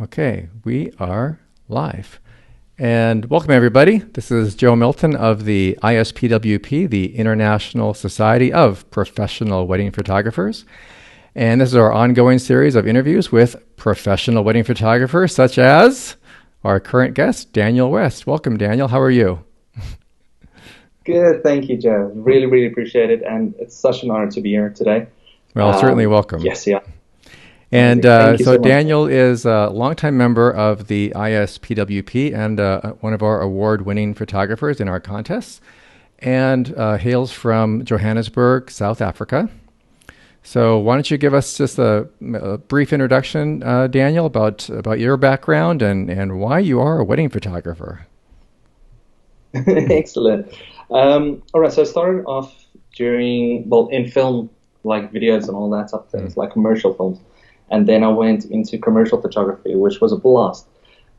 Okay, we are live. And welcome, everybody. This is Joe Milton of the ISPWP, the International Society of Professional Wedding Photographers. And this is our ongoing series of interviews with professional wedding photographers, such as our current guest, Daniel West. Welcome, Daniel. How are you? Good, thank you, Joe. Really appreciate it, and it's such an honor to be here today. Well, certainly welcome. Yes, yeah. And Thank you so so much. Daniel is a longtime member of the ISPWP and one of our award-winning photographers in our contests, and hails from Johannesburg, South Africa. So why don't you give us just a brief introduction, Daniel, about your background and why you are a wedding photographer? Excellent. All right, so I started off in film, like videos and all that stuff, things like commercial films. And then I went into commercial photography, which was a blast.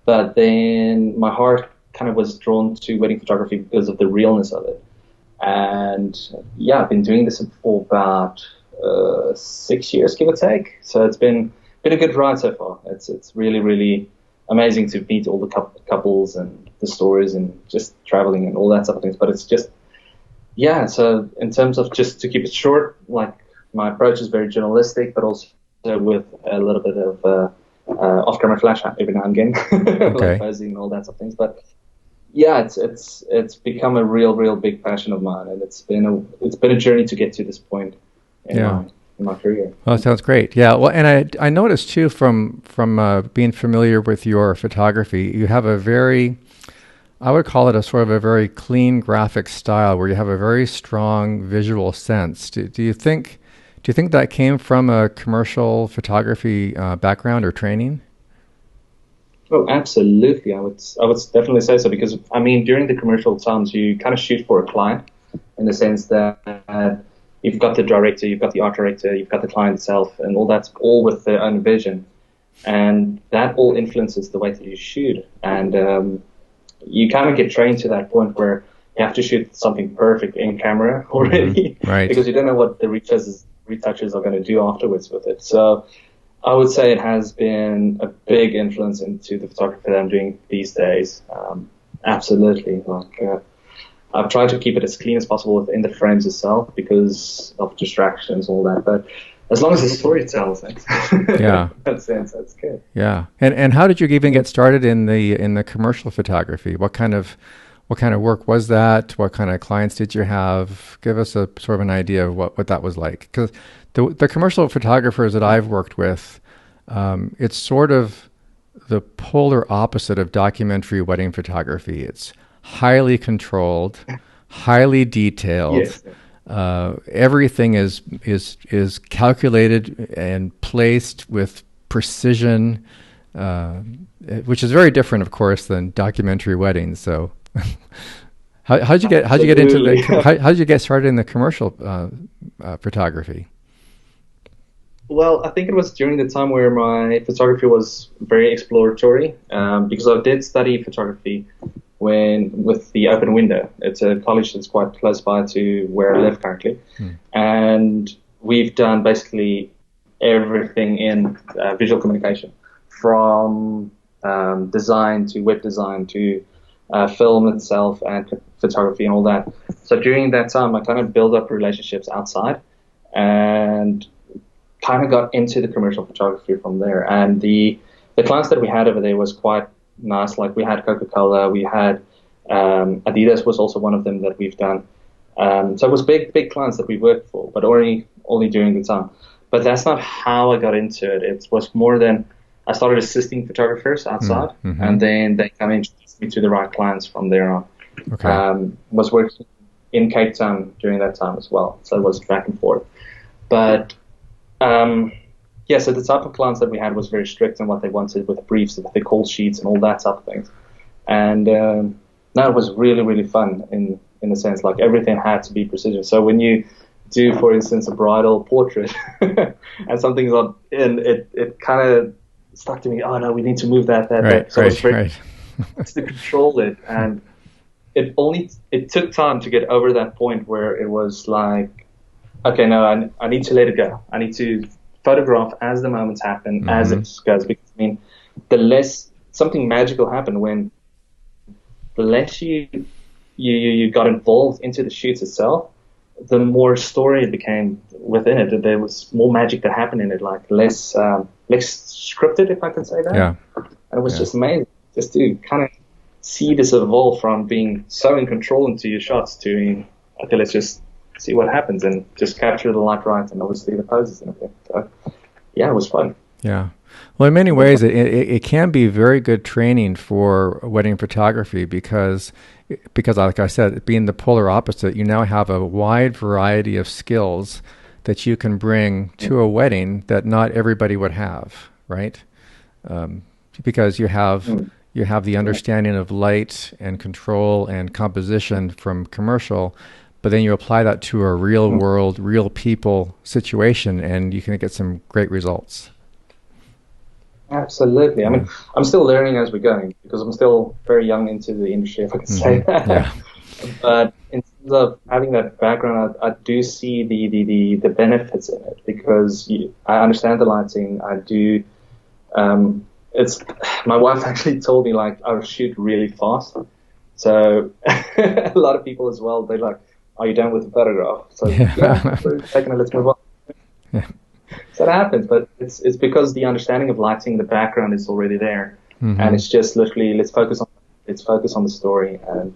But then my heart kind of was drawn to wedding photography because of the realness of it. And yeah, I've been doing this for about 6 years, give or take. So it's been a good ride so far. It's really amazing to meet all the couples and the stories and just traveling and all that sort of things. But it's just, yeah, so in terms of just to keep it short, like my approach is very journalistic, but also with a little bit of off-camera flash every now and again, Okay. like posing and all that sort of things. But yeah, it's become a real big passion of mine, and it's been a journey to get to this point in my career. Well, that sounds great. Yeah. Well, and I noticed too from being familiar with your photography, you have I would call it a sort of a very clean graphic style where you have a very strong visual sense. Do you think that came from a commercial photography background or training? Oh, absolutely. I would definitely say so, because I mean, during the commercial times, you kind of shoot for a client in the sense that you've got the director, you've got the art director, you've got the client itself, and all that's all with their own vision, and that all influences the way that you shoot. And you kind of get trained to that point where you have to shoot something perfect in camera already, Right? because you don't know what the retouches are going to do afterwards with it. So I would say it has been a big influence into the photography that I'm doing these days. Absolutely. I've tried to keep it as clean as possible within the frames itself because of distractions and all that. But as long as the story tells it, Yeah. that's good. Yeah. And how did you even get started in the commercial photography? What kind of work was that? What kind of clients did you have? Give us a sort of an idea of what that was like. Because the commercial photographers that I've worked with, it's sort of the polar opposite of documentary wedding photography. It's highly controlled, highly detailed. Yes. Everything is calculated and placed with precision, which is very different, of course, than documentary weddings. So, how'd you get started in the commercial photography? Well, I think it was during the time where my photography was very exploratory, because I did study photography with the Open Window. It's a college that's quite close by to where I live currently. And we've done basically everything in visual communication, from design to web design to film itself and photography and all that. So during that time, I kind of built up relationships outside and kind of got into the commercial photography from there. And the clients that we had over there was quite nice. Like we had Coca-Cola, we had Adidas was also one of them that we've done. So it was big clients that we worked for, but only during the time. But that's not how I got into it. It was more than I started assisting photographers outside, and then they kind of introduced me to the right clients from there on. Okay. Was working in Cape Town during that time as well, so it was back and forth. But yeah, so the type of clients that we had was very strict in what they wanted with the briefs, with the call sheets and all that type of things. And no, it was really fun in a sense, like everything had to be precision. So when you do, for instance, a bridal portrait and something's not in, it kind of stuck to me. Oh no, we need to move that. So it was very to control it, and it took time to get over that point where it was like, okay, no, I need to let it go. I need to photograph as the moments happen, as it goes. Because I mean, the less something magical happened when the less you got involved into the shoots itself, the more story it became within it. There was more magic that happened in it, like less scripted, if I can say that. Yeah. And it was just amazing, just to kind of see this evolve from being so in control into your shots to, okay, let's just see what happens and just capture the light right, and obviously the poses and everything. So, yeah, it was fun. Yeah. Well, in many ways, it can be very good training for wedding photography because, like I said, being the polar opposite, you now have a wide variety of skills that you can bring to a wedding that not everybody would have, right? Because you have the understanding of light and control and composition from commercial, but then you apply that to a real world, real people situation, and you can get some great results. Absolutely. I mean, I'm still learning as we're going because I'm still very young into the industry, if I can say that. Yeah. But in terms of having that background, I do see the benefits in it because I understand the lighting. I do. It's my wife actually told me like I shoot really fast, so a lot of people as well. They're like, "Are you done with the photograph?" So yeah, we're taking it. Let's move on. Yeah. So that happens, but it's because the understanding of lighting, the background is already there, and it's just literally let's focus on the story and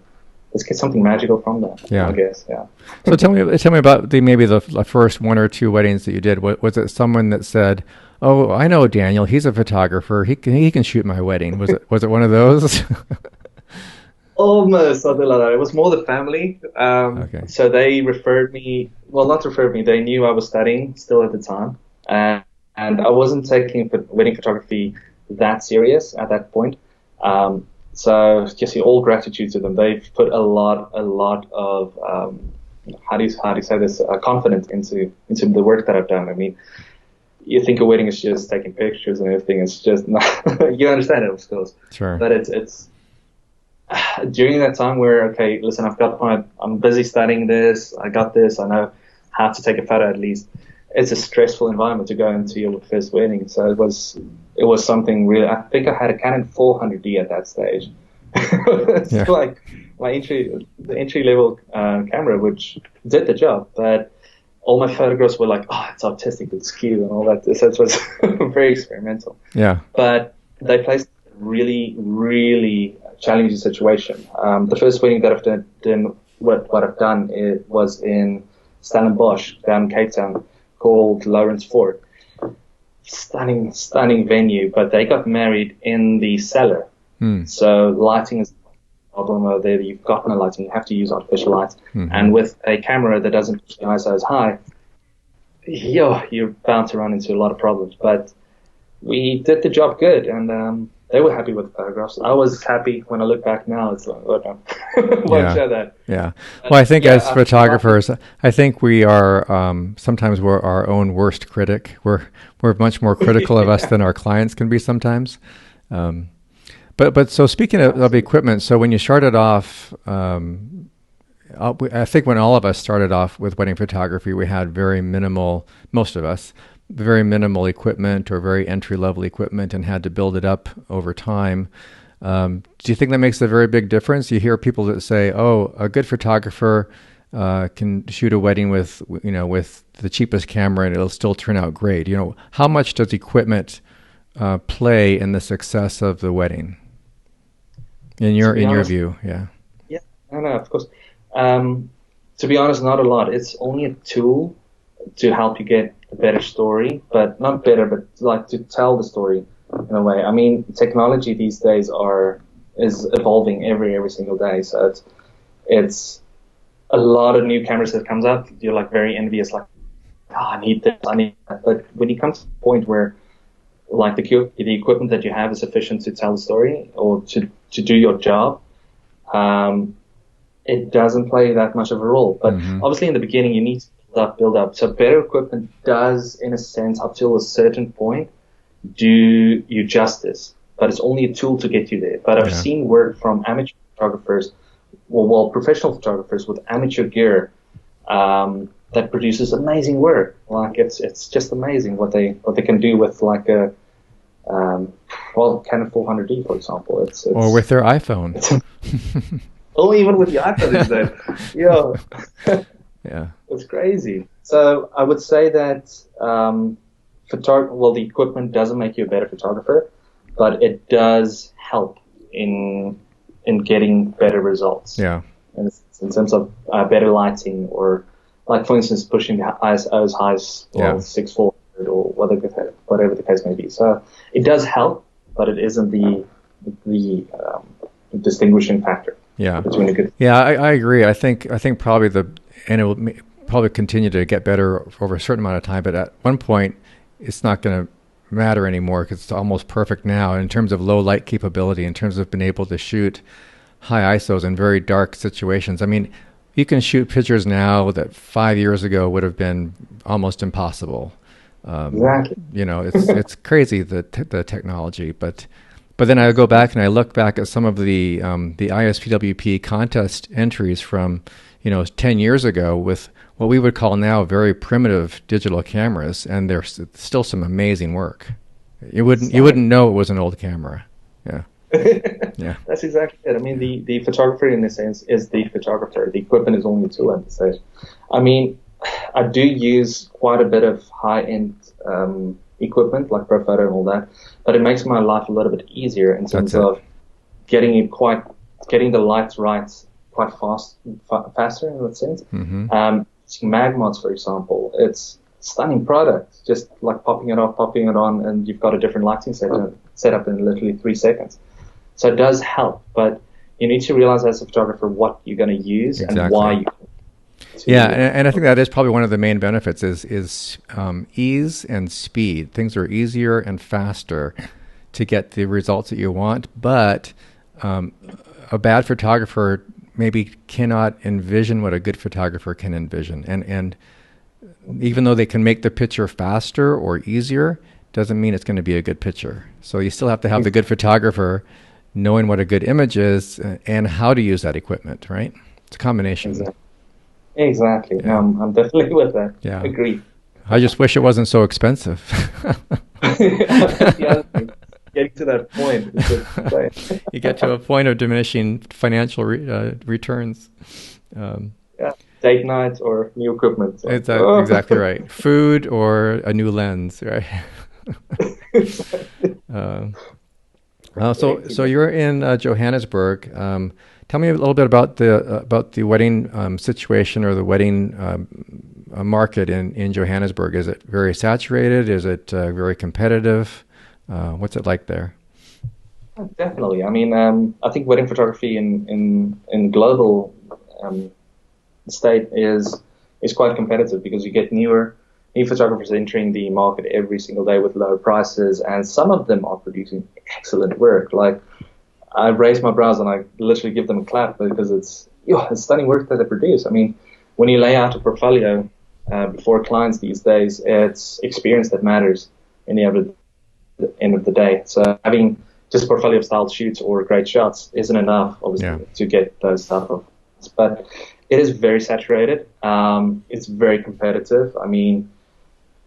let's get something magical from that. Yeah, I guess. Yeah. So tell me about maybe the first one or two weddings that you did. Was it someone that said, "Oh, I know Daniel. He's a photographer. He can shoot my wedding"? Was it one of those? Almost something like that. It was more the family. Okay. So they referred me. Well, not referred me. They knew I was studying still at the time, and I wasn't taking wedding photography that serious at that point. So just all gratitude to them. They've put a lot of how do you say this, confidence into the work that I've done. I mean, you think a wedding is just taking pictures and everything. It's just not. You understand it, of course. Sure. But it's during that time where, okay, listen, I'm busy studying this. I got this. I know how to take a photo at least. It's a stressful environment to go into your first wedding. So it was something real. I think I had a Canon 400D at that stage. It's like the entry level camera, which did the job, but all my photographs were like, oh, it's artistic, it's cute, and all that. So it was very experimental. Yeah. But they placed a really, really challenging situation. The first wedding that I've done, what I've done, it was in Stellenbosch, down in Cape Town, called Lawrence Fort. Stunning venue, but they got married in the cellar. So lighting is a problem over there. You've got no lighting. You have to use artificial lights. And with a camera that doesn't push the ISO as high, you're bound to run into a lot of problems. But we did the job good, and they were happy with the photographs. I was happy. When I look back now, it's like, oh no, won't show that. Yeah. Well, I think as photographers, I think we are sometimes we're our own worst critic. We're much more critical of us than our clients can be sometimes. But so speaking of equipment, so when you started off, I think when all of us started off with wedding photography, we had very minimal, most of us, very minimal equipment or very entry-level equipment and had to build it up over time. Do you think that makes a very big difference? You hear people that say, oh, a good photographer can shoot a wedding with the cheapest camera and it'll still turn out great. How much does equipment play in the success of the wedding? In your view, yeah. Yeah, no, of course. To be honest, not a lot. It's only a tool to help you get a better story, but not better, but like to tell the story in a way. I mean, technology these days is evolving every single day. So it's a lot of new cameras that comes up. You're like very envious, like, oh, I need this, I need that. But when you come to the point where like the equipment that you have is sufficient to tell the story or to do your job, it doesn't play that much of a role. But obviously in the beginning you need to build up. So better equipment does, in a sense, up till a certain point, do you justice. But it's only a tool to get you there. But I've seen work from amateur photographers, well, professional photographers with amateur gear, that produces amazing work. Like it's just amazing what they can do with like a well, Canon 400D, for example. Or with their iPhone. Oh, even with the iPhone is that. Yeah. Yeah. It's crazy. So I would say that the equipment doesn't make you a better photographer, but it does help in getting better results. Yeah. In terms of better lighting, or like for instance pushing the ISO as high as 6400 or whatever the case may be. So it does help, but it isn't the distinguishing factor. Yeah. Between a good. Yeah, I agree. I think probably and it will probably continue to get better over a certain amount of time, but at one point it's not going to matter anymore because it's almost perfect now in terms of low light capability, in terms of being able to shoot high ISOs in very dark situations. I mean, you can shoot pictures now that 5 years ago would have been almost impossible. Exactly. You know, it's crazy, the technology, but then I go back and I look back at some of the ISPWP contest entries from 10 years ago with what we would call now very primitive digital cameras, and there's still some amazing work. You wouldn't know it was an old camera. Yeah. Yeah. That's exactly it. I mean, the photographer in this sense is the photographer. The equipment is only a tool at this stage. I mean, I do use quite a bit of high-end equipment like ProPhoto and all that, but it makes my life a little bit easier in terms of getting the lights right quite faster in that sense. Mm-hmm. Mag mods, for example, it's a stunning product. Just like popping it off, popping it on, and you've got a different lighting setup in literally 3 seconds. So it does help, but you need to realize as a photographer what you're going to use and why you. And I think that is probably one of the main benefits is ease and speed. Things are easier and faster to get the results that you want, but a bad photographer maybe cannot envision what a good photographer can envision. And even though they can make the picture faster or easier, doesn't mean it's going to be a good picture. So you still have to have the good photographer knowing what a good image is and how to use that equipment, right? It's a combination. Exactly. Yeah. I'm definitely with that. Yeah. Agree. I just wish it wasn't so expensive. Getting to that point. You get to a point of diminishing financial returns. Date night or new equipment. So. Exactly right. Food or a new lens, right? So you're in Johannesburg. Tell me a little bit about the wedding situation or the wedding market in Johannesburg. Is it very saturated? Is it very competitive? What's it like there? Definitely. I mean, I think wedding photography in global state is quite competitive because you get new photographers entering the market every single day with lower prices, and some of them are producing excellent work. Like, I raise my brows and I literally give them a clap because it's stunning work that they produce. I mean, when you lay out a portfolio before clients these days, it's experience that matters in the end of the day. So having just portfolio style shoots or great shots isn't enough, obviously, to get those type of. But it is very saturated. It's very competitive. I mean,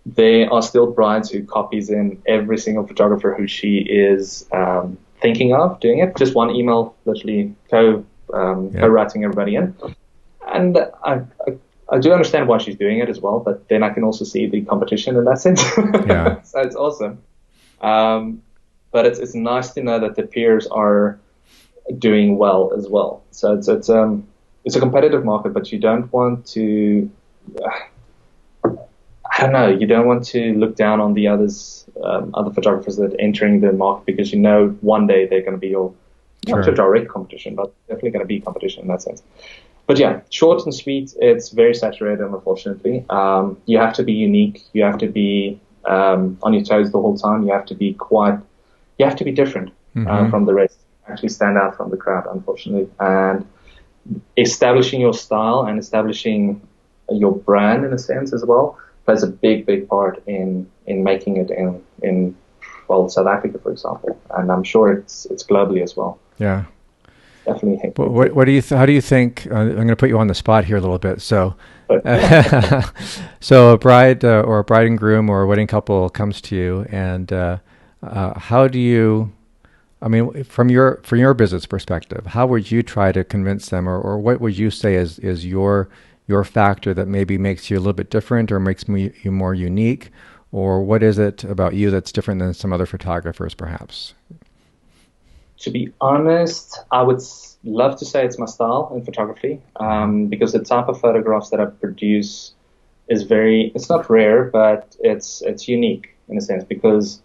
there are still brides who copies in every single photographer who she is thinking of doing it. Just one email, literally co-writing everybody in. And I do understand why she's doing it as well, but then I can also see the competition in that sense. Yeah. So it's awesome. But it's nice to know that the peers are doing well as well. So it's a competitive market, but you don't want to. I don't know. You don't want to look down on the other photographers that are entering the market because one day they're going to be your not a direct competition, but definitely going to be competition in that sense. But yeah, short and sweet. It's very saturated, unfortunately. You have to be unique. You have to be on your toes the whole time. You have to be different from the rest. Actually stand out from the crowd, unfortunately. And establishing your style and establishing your brand in a sense as well plays a big part in making it in South Africa, for example, and I'm sure it's globally as well. Yeah, definitely. What do you? How do you think? I'm going to put you on the spot here a little bit. So, so a bride or a bride and groom or a wedding couple comes to you, and how do you I mean, from your business perspective, how would you try to convince them, or what would you say is your factor that maybe makes you a little bit different or makes you more unique, or what is it about you that's different than some other photographers, perhaps? To be honest, I would love to say it's my style in photography, because the type of photographs that I produce is it's not rare, but it's unique in a sense, because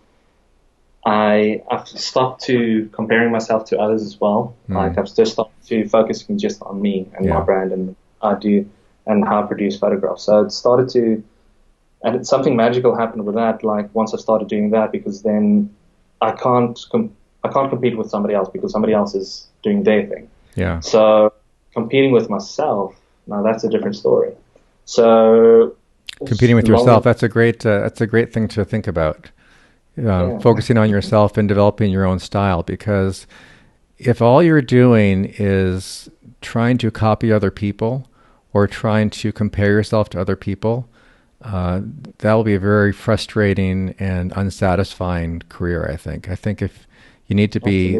I've stopped to comparing myself to others as well. Like I've just stopped to focusing just on me and my brand and I do and how I produce photographs. So it started to, and something magical happened with that. Like once I started doing that, because then I can't compete with somebody else because somebody else is doing their thing. Yeah. So competing with myself, now that's a different story. So competing with yourself, that's a great thing to think about. Focusing on yourself and developing your own style, because if all you're doing is trying to copy other people or trying to compare yourself to other people, that will be a very frustrating and unsatisfying career, I think. I think if you need to be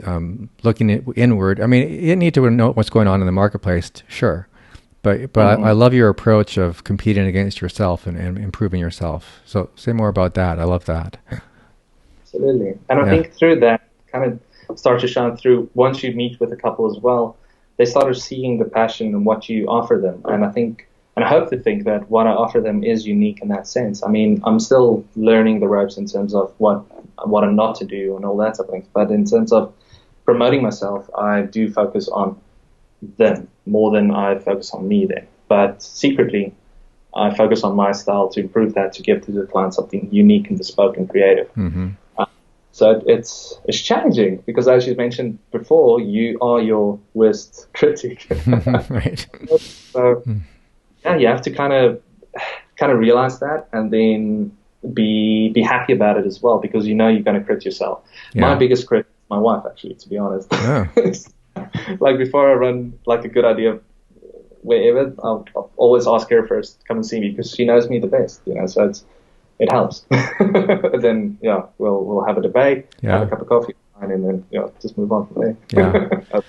looking inward, I mean, you need to know what's going on in the marketplace, sure. But I love your approach of competing against yourself and improving yourself. So say more about that. I love that. Absolutely. And I think through that kind of starts to shine through once you meet with a couple as well, they started seeing the passion and what you offer them. And I think, and I hope to think that what I offer them is unique in that sense. I mean, I'm still learning the ropes in terms of what I'm not to do and all that sort of things. But in terms of promoting myself, I do focus on them more than I focus on me then. But secretly, I focus on my style to improve that, to give to the client something unique and bespoke and creative. Mm-hmm. So it's challenging because, as you mentioned before, you are your worst critic. Right. So yeah, you have to kind of realize that, and then be happy about it as well, because you know you're going to crit yourself. Yeah. My biggest crit is my wife, actually, to be honest. Yeah. Like before I run like a good idea wherever, I'll always ask her first to come and see me because she knows me the best, you know. So it helps. Then we'll have a debate, have a cup of coffee, and then just move on from there. Yeah.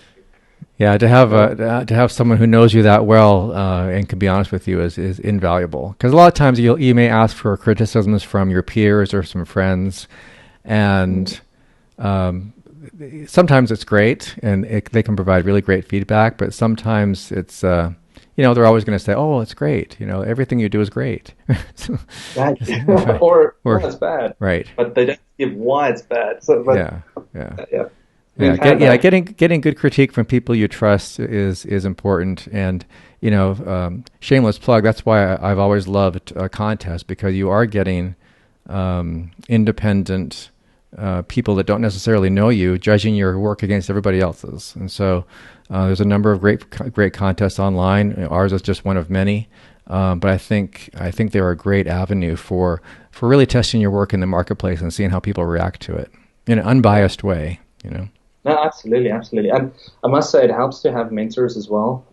Yeah, to have someone who knows you that well and can be honest with you is invaluable. Because a lot of times you may ask for criticisms from your peers or some friends, and sometimes it's great and they can provide really great feedback. But sometimes it's they're always going to say, "Oh, it's great. Everything you do is great." Right. or it's bad. Right. But they don't give why it's bad. So, getting good critique from people you trust is important, and shameless plug. That's why I've always loved contests, because you are getting independent people that don't necessarily know you judging your work against everybody else's, and so there's a number of great contests online. Ours is just one of many, but I think they're a great avenue for really testing your work in the marketplace and seeing how people react to it in an unbiased way. No, absolutely. And I must say it helps to have mentors as well,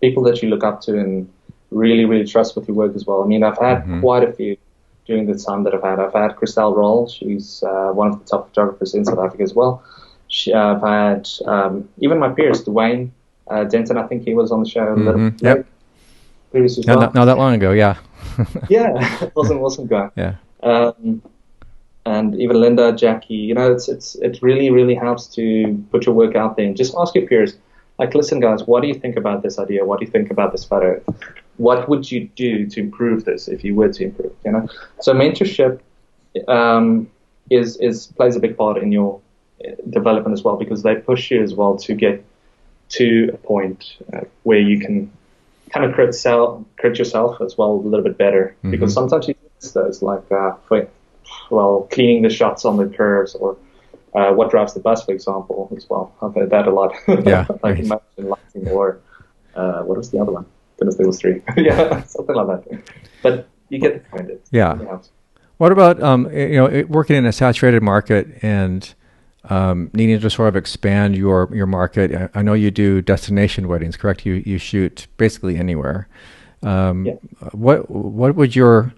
people that you look up to and really, really trust with your work as well. I mean, I've had quite a few during the time that I've had. I've had Christelle Roll. She's one of the top photographers in South Africa as well. I've had even my peers, Dwayne Denton, I think he was on the show a little bit previously as well. Not that long ago, yeah. Yeah, awesome guy. Yeah. And even Linda, Jackie, it really, really helps to put your work out there and just ask your peers, like, listen, guys, what do you think about this idea? What do you think about this photo? What would you do to improve this if you were to improve? So mentorship plays a big part in your development as well, because they push you as well to get to a point where you can kind of crit yourself as well a little bit better, because sometimes you miss those, like cleaning the shots on the curves, or what drives the bus, for example, as well. I've heard that a lot. Yeah. Like imagine lighting, or what was the other one? Goodness, there was three. Yeah, something like that. But you get the point. What about working in a saturated market and needing to sort of expand your market? I know you do destination weddings, correct? You shoot basically anywhere. What would your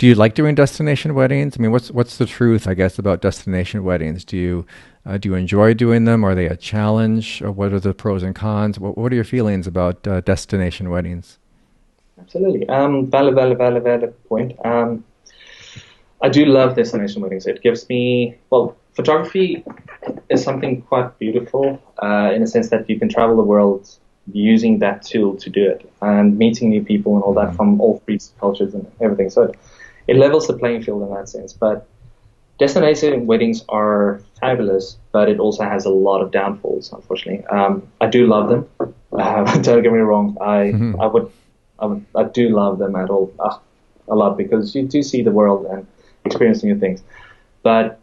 Do you like doing destination weddings? I mean, what's the truth, I guess, about destination weddings? Do you enjoy doing them? Are they a challenge? Or what are the pros and cons? What are your feelings about destination weddings? Absolutely. Valid point. I do love destination weddings. It gives me, well, photography is something quite beautiful in a sense that you can travel the world using that tool to do it and meeting new people and all that from all three cultures and everything. So it levels the playing field in that sense. But destination weddings are fabulous, but it also has a lot of downfalls, unfortunately. I do love them. Don't get me wrong. I do love them at all, a lot, because you do see the world and experience new things. But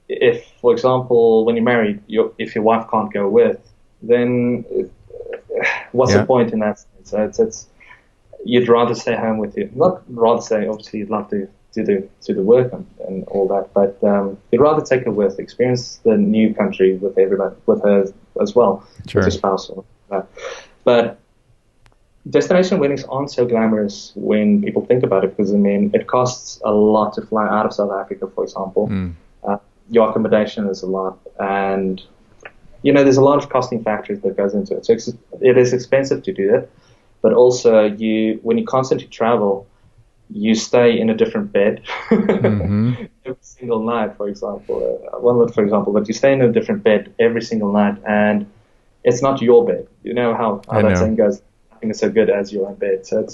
if, for example, when you're married, if your wife can't go with, then what's the point in that sense? It's you'd rather stay home with you. Not rather stay. Obviously, you'd love to do the work and all that, but you'd rather take her with, experience the new country with everybody, with her as well, Sure. with your spouse or that. But destination weddings aren't so glamorous when people think about it, because I mean it costs a lot to fly out of South Africa, for example. Your accommodation is a lot, and there's a lot of costing factors that goes into it. So it is expensive to do that, but also when you constantly travel, you stay in a different bed every single night. For example, but you stay in a different bed every single night, and it's not your bed. You know how that saying goes. Nothing is so good as your own bed. So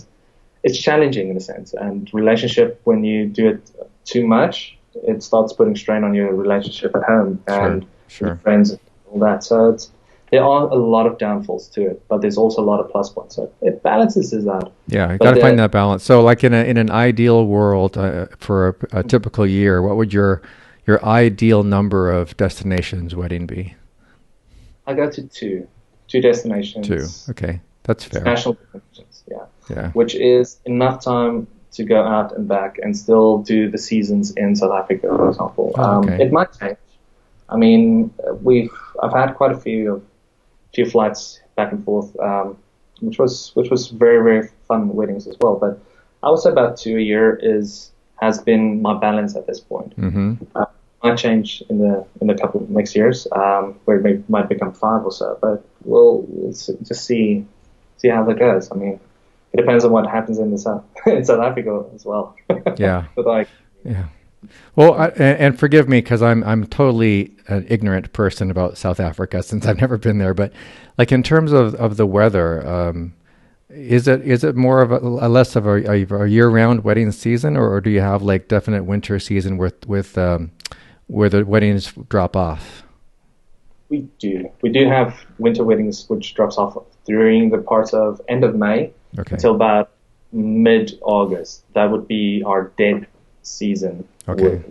it's challenging in a sense. And relationship, when you do it too much, it starts putting strain on your relationship at home and your friends and all that. So there are a lot of downfalls to it, but there's also a lot of plus points. So it balances this out. Yeah, you got to find that balance. So like in an ideal world, for a typical year, what would your ideal number of destinations wedding be? I go to two destinations. Two, okay. That's fair. National destinations, yeah. Which is enough time to go out and back and still do the seasons in South Africa, for example. It might change. I mean, I've had quite a few flights back and forth, which was very, very fun weddings as well. But I would say about 2 a year has been my balance at this point. Might change in the couple of next years, where it might become 5 or so. But we'll just see how that goes. I mean, it depends on what happens in South Africa as well. Yeah. But yeah. Well, and forgive me because I'm totally an ignorant person about South Africa since I've never been there. But like in terms of the weather, is it more of a less of a year-round wedding season, or do you have like definite winter season with where the weddings drop off? We do have winter weddings, which drops off during the parts of end of May until about mid-August. That would be our dead season. Okay.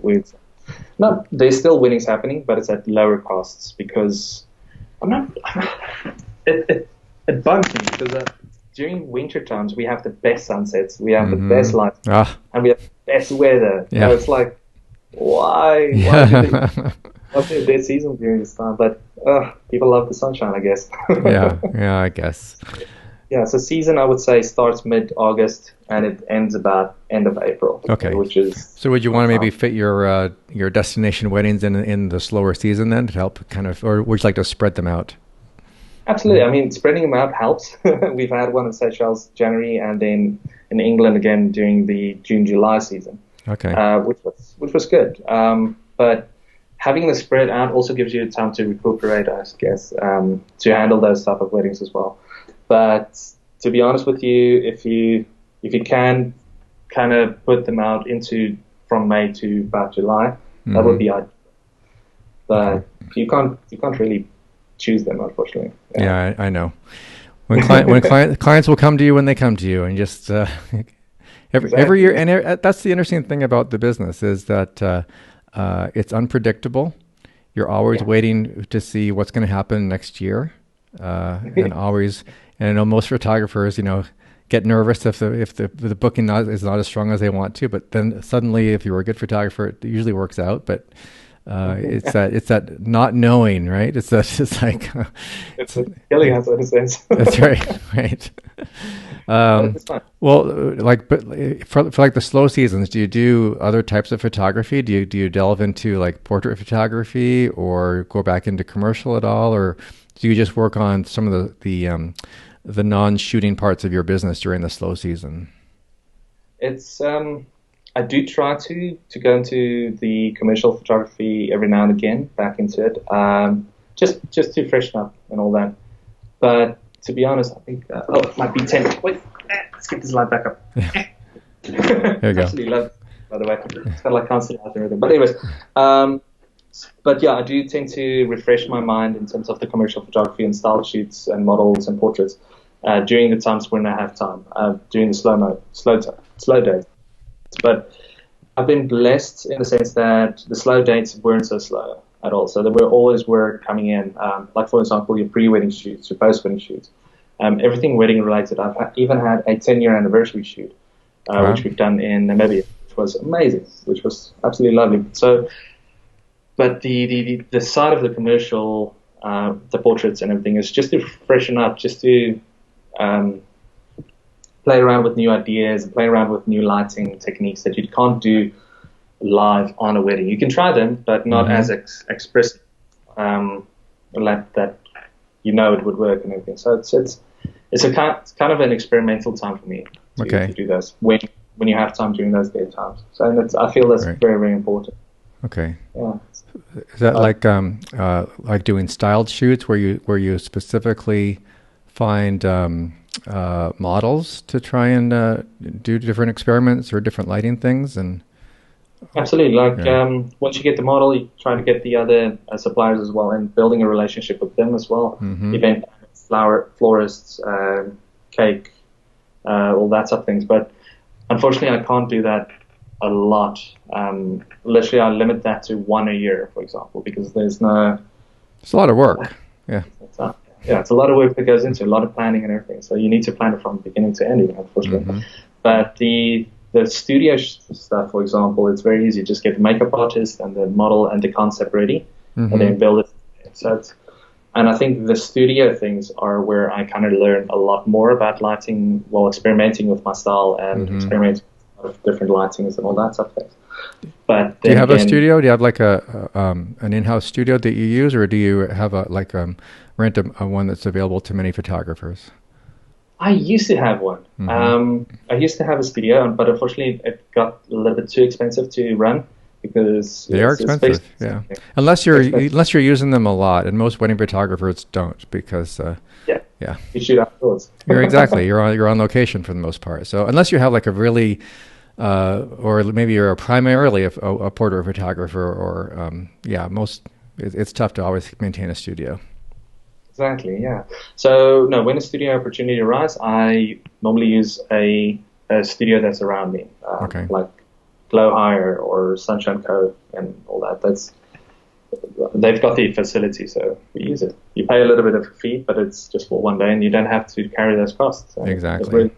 There's still weddings happening, but it's at lower costs because it bugs me because during winter times we have the best sunsets, we have the best lights, and we have the best weather. Yeah. So it's like, why what's the dead season during this time? But people love the sunshine, I guess. yeah, I guess. Yeah, so season I would say starts mid-August and it ends about end of April. Okay. Which is so. Would you want to maybe fit your destination weddings in the slower season then to help kind of, or would you like to spread them out? Absolutely. I mean, spreading them out helps. We've had one in Seychelles January, and then in England again during the June-July season. Okay. Which was good. But having the spread out also gives you time to recuperate, I guess, to handle those type of weddings as well. But to be honest with you, if you can kind of put them out from May to about July, that would be ideal. But you can't really choose them, unfortunately. Yeah, I know. When clients will come to you when they come to you, and just every year. And that's the interesting thing about the business is that it's unpredictable. You're always waiting to see what's going to happen next year, and always. And I know most photographers, get nervous if the booking is not as strong as they want to. But then suddenly, if you're a good photographer, it usually works out. But It's that not knowing, right? It's like It's killing us in a sense. that's right, right. But Um, it's fun. well, but for like the slow seasons, do you do other types of photography? Do you delve into like portrait photography or go back into commercial at all, or do you just work on some of the non-shooting parts of your business during the slow season? It's I do try to go into the commercial photography every now and again, back into it, just to freshen up and all that. But to be honest, I think it might be 10. Wait, let's get this light back up. There you go. Absolutely love it, by the way. It's kind of like constant light and everything. But anyways, but yeah, I do tend to refresh my mind in terms of the commercial photography and style shoots and models and portraits during the times when I have time, during the slow days. But I've been blessed in the sense that the slow dates weren't so slow at all. So there were always work coming in, like for example, your pre-wedding shoots, your post-wedding shoots, everything wedding related. I've even had a 10-year anniversary shoot, Wow. which we've done in Namibia, which was amazing, which was absolutely lovely. So, but the side of the commercial, the portraits and everything is just to freshen up, just to um, play around with new ideas, play around with new lighting techniques that you can't do live on a wedding. You can try them, but not as expressive, like that. You know it would work and everything. So it's kind of an experimental time for me to do those when you have time during those day times. So I feel that's Right. very, very important. Okay. Yeah. Is that like doing styled shoots where you specifically find models to try and do different experiments or different lighting things and Absolutely. Like yeah. once you get the model, you try to get the other suppliers as well, and building a relationship with them as well. Mm-hmm. Event florists, cake, all that sort of things. But unfortunately, I can't do that a lot. Literally, I limit that to one a year, for example, because there's no. It's a lot of work. Yeah. It's a lot of work that goes into it, a lot of planning and everything. So you need to plan it from beginning to ending, unfortunately. Mm-hmm. But the studio stuff, for example, it's very easy. Just get the makeup artist and the model and the concept ready, Mm-hmm. and then build it. So and I think the studio things are where I kind of learn a lot more about lighting while experimenting with my style and Mm-hmm. experimenting with different lightings and all that stuff. But Do you then have a again, studio? Do you have like an in-house studio that you use, or do you have rent a one that's available to many photographers? I used to have one. Mm-hmm. I used to have a studio, but unfortunately it got a little bit too expensive to run because They are it's expensive, fixed. yeah. Expensive. Unless you're using them a lot, and most wedding photographers don't because Yeah, yeah, you shoot outdoors. you're on location for the most part. So unless you have like a really or maybe you're primarily a portrait photographer, or it's tough to always maintain a studio. Exactly, yeah. So no, when a studio opportunity arises, I normally use a studio that's around me, Okay. like Glow Hire or Sunshine Cove and all that. They've got the facility, so we use it. You pay a little bit of a fee, but it's just for one day, and you don't have to carry those costs. So Exactly. It's really,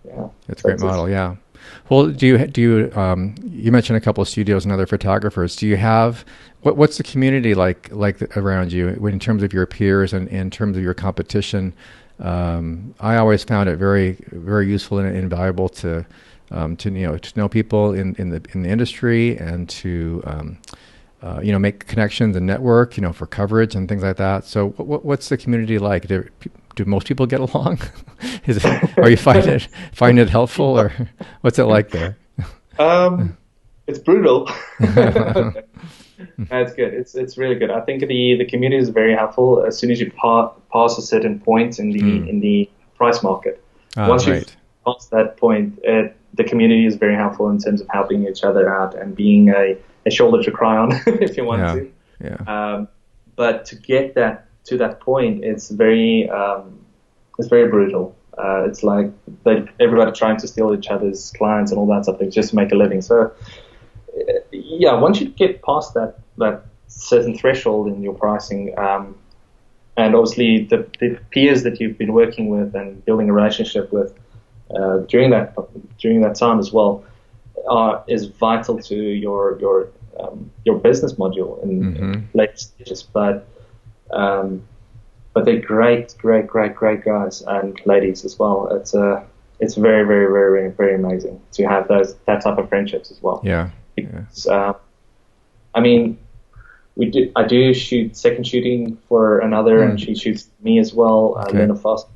yeah, It's a great model, yeah. Well, you mentioned a couple of studios and other photographers. Do you have what's the community like around you in terms of your peers and in terms of your competition? I always found it very very useful and invaluable to know people in the industry and to make connections and network for coverage and things like that. So what's the community like? Do most people get along? Are you find it helpful, or what's it like there? It's brutal. It's good. It's really good. I think the community is very helpful as soon as you pass a certain point in the price market. Once Right. you've passed that point, the community is very helpful in terms of helping each other out and being a shoulder to cry on if you want to. Yeah. But to get to that point, it's very brutal. It's like everybody trying to steal each other's clients and all that stuff. They just make a living. So yeah, once you get past that certain threshold in your pricing, and obviously the peers that you've been working with and building a relationship with during that time as well, is vital to your your business module in late stages. But they're great guys and ladies as well. It's very, very, very, very, very amazing to have that type of friendships as well. Yeah. Because, I mean, I do shoot second shooting for another, and she shoots me as well, Lena Foster,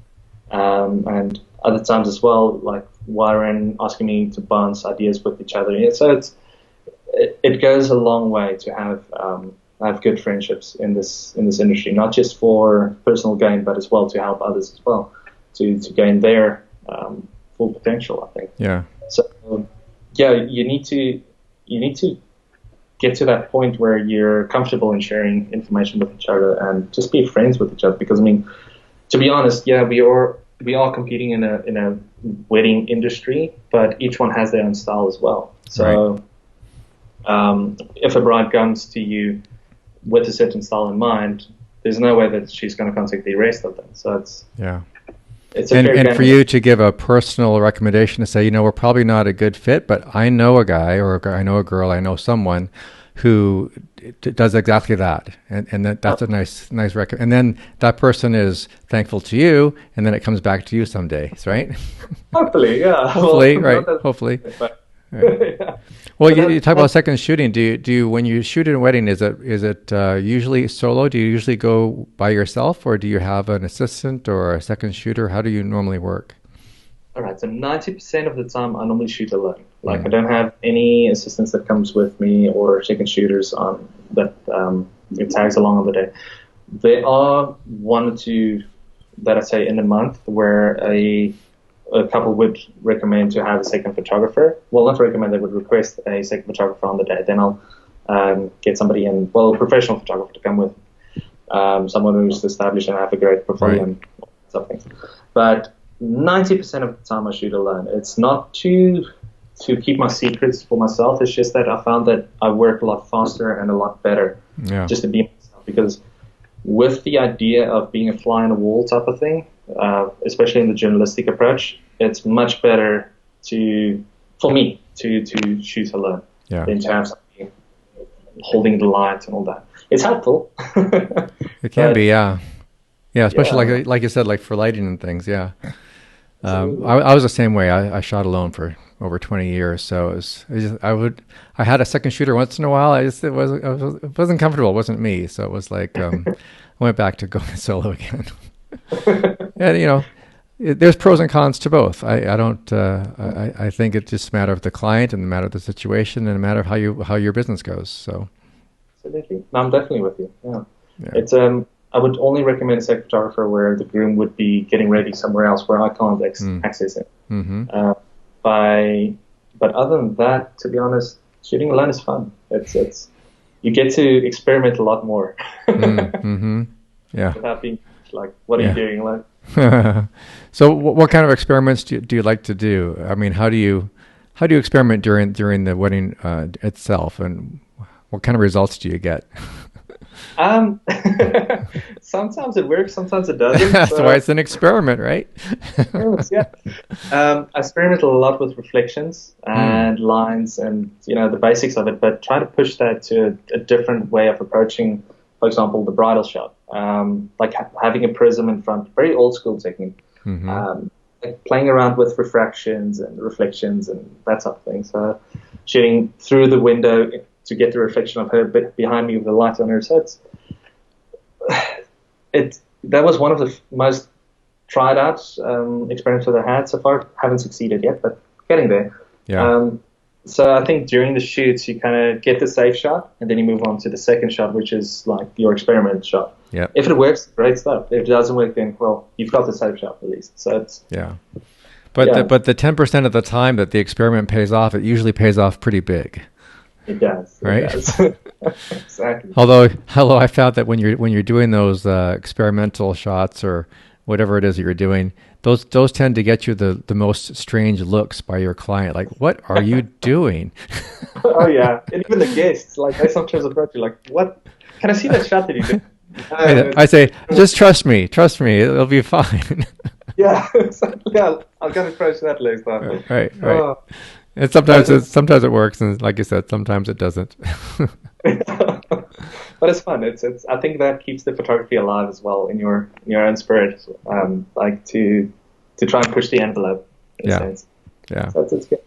and other times as well, like Warren asking me to bounce ideas with each other. Yeah, so it goes a long way to have good friendships in this industry, not just for personal gain, but as well to help others as well to gain their full potential, I think. Yeah. So yeah, you need to get to that point where you're comfortable in sharing information with each other and just be friends with each other. Because I mean, to be honest, yeah, we are competing in a wedding industry, but each one has their own style as well. So if a bride comes to you with a certain style in mind, there's no way that she's going to contact the rest of them. So it's and for you to give a personal recommendation to say, we're probably not a good fit, but I know a guy, or I know a girl, I know someone who does exactly that, and that's a nice recommend. And then that person is thankful to you, and then it comes back to you some days, right? Hopefully, yeah. Hopefully, right? Hopefully. Right. Yeah. Well, you talk about second shooting. Do you when you shoot in a wedding, is it usually solo? Do you usually go by yourself, or do you have an assistant or a second shooter? How do you normally work? All right, so 90% of the time I normally shoot alone. Like I don't have any assistants that comes with me or second shooters on that it tags along on the day. There are one or two that I say in a month where a couple would recommend to have a second photographer. Well, not recommend, they would request a second photographer on the day. Then I'll get somebody a professional photographer to come with, someone who's established and have a great portfolio and something. But 90% of the time I shoot alone. It's not to keep my secrets for myself. It's just that I found that I work a lot faster and a lot better just to be myself. Because with the idea of being a fly on the wall type of thing, especially in the journalistic approach, it's much better for me to shoot alone than to have somebody holding the light and all that. It's helpful. It can be, yeah, especially like you said, like for lighting and things, yeah. I was the same way. I shot alone for over 20 years, so I had a second shooter once in a while. It wasn't comfortable. It wasn't me, so it was like I went back to going solo again. And there's pros and cons to both. I think it's just a matter of the client and the matter of the situation and a matter of how your business goes. So absolutely, no, I'm definitely with you. Yeah. It's I would only recommend a second photographer where the groom would be getting ready somewhere else where I can't access it. Mm-hmm. But other than that, to be honest, shooting alone is fun. It's you get to experiment a lot more. Mm-hmm. Yeah. Without being like, what are you doing? Like. So, what kind of experiments do you like to do? I mean, how do you experiment during the wedding itself, and what kind of results do you get? Sometimes it works, sometimes it doesn't. That's why it's an experiment, right? Yeah. I experiment a lot with reflections and lines and the basics of it, but try to push that to a different way of approaching, for example, the bridal shot, like having a prism in front, very old school technique. Mm-hmm. Like playing around with refractions and reflections and that sort of thing. So shooting through the window to get the reflection of her behind me with the light on her. So that was one of the most tried out experiments that I had so far. Haven't succeeded yet, but getting there. Yeah. So I think during the shoots you kind of get the safe shot and then you move on to the second shot, which is like your experiment shot. Yeah. If it works, great stuff. If it doesn't work, then you've got the safe shot at least. So it's But the 10% of the time that the experiment pays off, it usually pays off pretty big. It does. Right? It does. Exactly. Although I found that when you're doing those experimental shots or whatever it is that you're doing, those tend to get you the most strange looks by your client. Like, what are you doing? Oh yeah, and even the guests, like they sometimes approach you like, "What? Can I see that shot that you did?" I say, just trust me, it'll be fine. Yeah, exactly. Yeah, I'm gonna approach that next time. Right. And sometimes it works, and like you said, sometimes it doesn't. But it's fun. It's I think that keeps the photography alive as well in your own spirit. Like to try and push the envelope in a Yeah, sense. yeah. So it's good.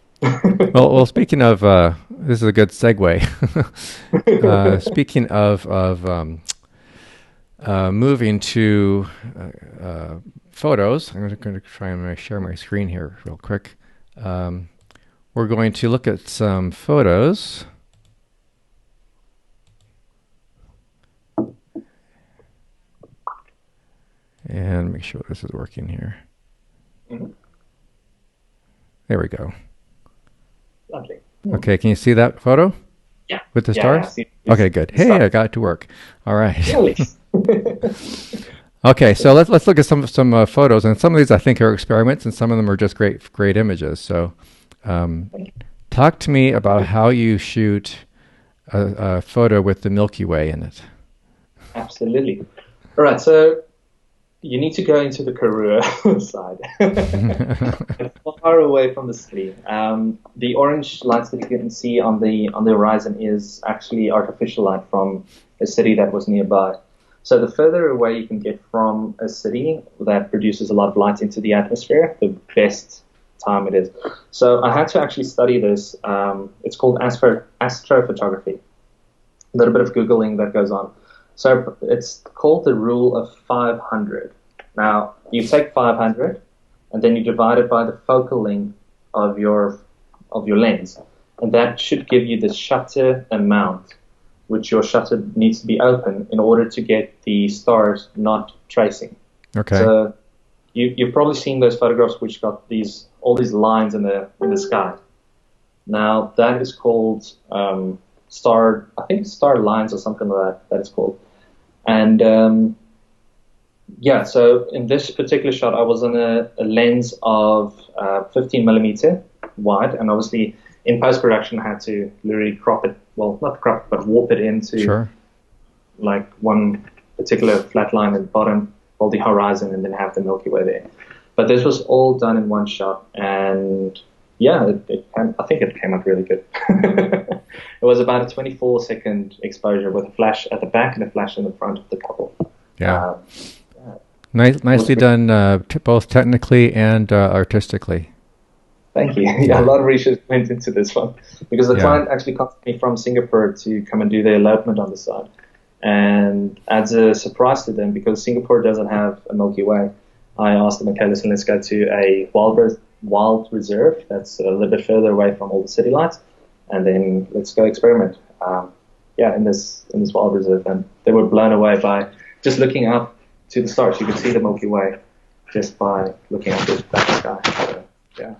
Well, speaking of, this is a good segue. Speaking of moving to photos, I'm going to try and share my screen here real quick. We're going to look at some photos. And make sure this is working here. Mm-hmm. There we go. Lovely. Okay, can you see that photo? Yeah. With the Yeah, stars? I see Okay, good. Hey, stars. I got it to work. All right. Really? Okay, so let's look at some photos, and some of these I think are experiments, and some of them are just great images. So, talk to me about how you shoot a photo with the Milky Way in it. Absolutely. All right, so you need to go into the Karoo side, far away from the city. The orange lights that you can see on the horizon is actually artificial light from a city that was nearby. So the further away you can get from a city that produces a lot of light into the atmosphere, the best time it is. So I had to actually study this. It's called astrophotography. A little bit of Googling that goes on. So it's called the rule of 500. Now, you take 500 and then you divide it by the focal length of your lens. And that should give you the shutter amount, which your shutter needs to be open in order to get the stars not tracing. Okay. So you've probably seen those photographs which got all these lines in the sky. Now, that is called star lines or something like that it's called. And so in this particular shot, I was on a lens of 15 millimeter wide, and obviously in post-production I had to literally crop it, well, not crop it, but warp it into like one particular flat line at the bottom, hold the horizon, and then have the Milky Way there. But this was all done in one shot, and yeah, I think it came out really good. It was about a 24-second exposure with a flash at the back and a flash in the front of the couple. Yeah. Nicely done, both technically and artistically. Thank you. Yeah, a lot of research went into this one because the client actually contacted me from Singapore to come and do the elopement on the side. And as a surprise to them, because Singapore doesn't have a Milky Way, I asked them, okay, listen, let's go to a wild reserve that's a little bit further away from all the city lights, and then let's go experiment. In this wild reserve, and they were blown away by just looking up to the stars. You could see the Milky Way just by looking up at the sky. So,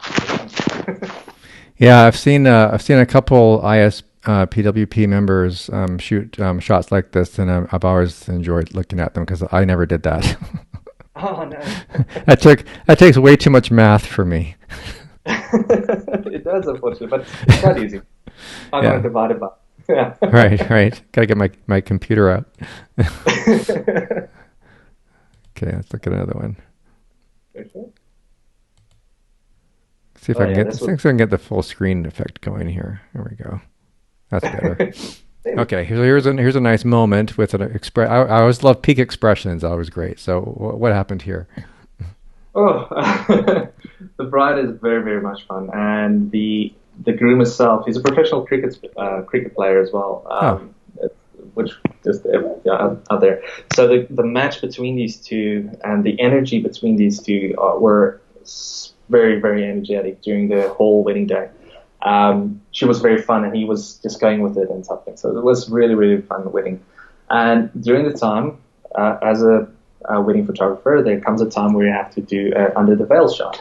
yeah, I've seen a couple ISPWP members shoot shots like this, and I've always enjoyed looking at them because I never did that. Oh no, that takes way too much math for me. It does, unfortunately, but it's quite easy. I'm going to divide it by. Yeah. Right. Gotta get my computer out. Okay, let's look at another one. Okay. See if I can get the full screen effect going here. There we go. That's better. Okay, here's a nice moment with an express. I always love peak expressions. Always great. So what happened here? Oh, the bride is very, very much fun, and the groom himself, he's a professional cricket player as well, which just out there. So the match between these two and the energy between these two were very, very energetic during the whole wedding day. She was very fun, and he was just going with it and something. So it was really, really fun wedding. And during the time, as a wedding photographer, there comes a time where you have to do under the veil shot.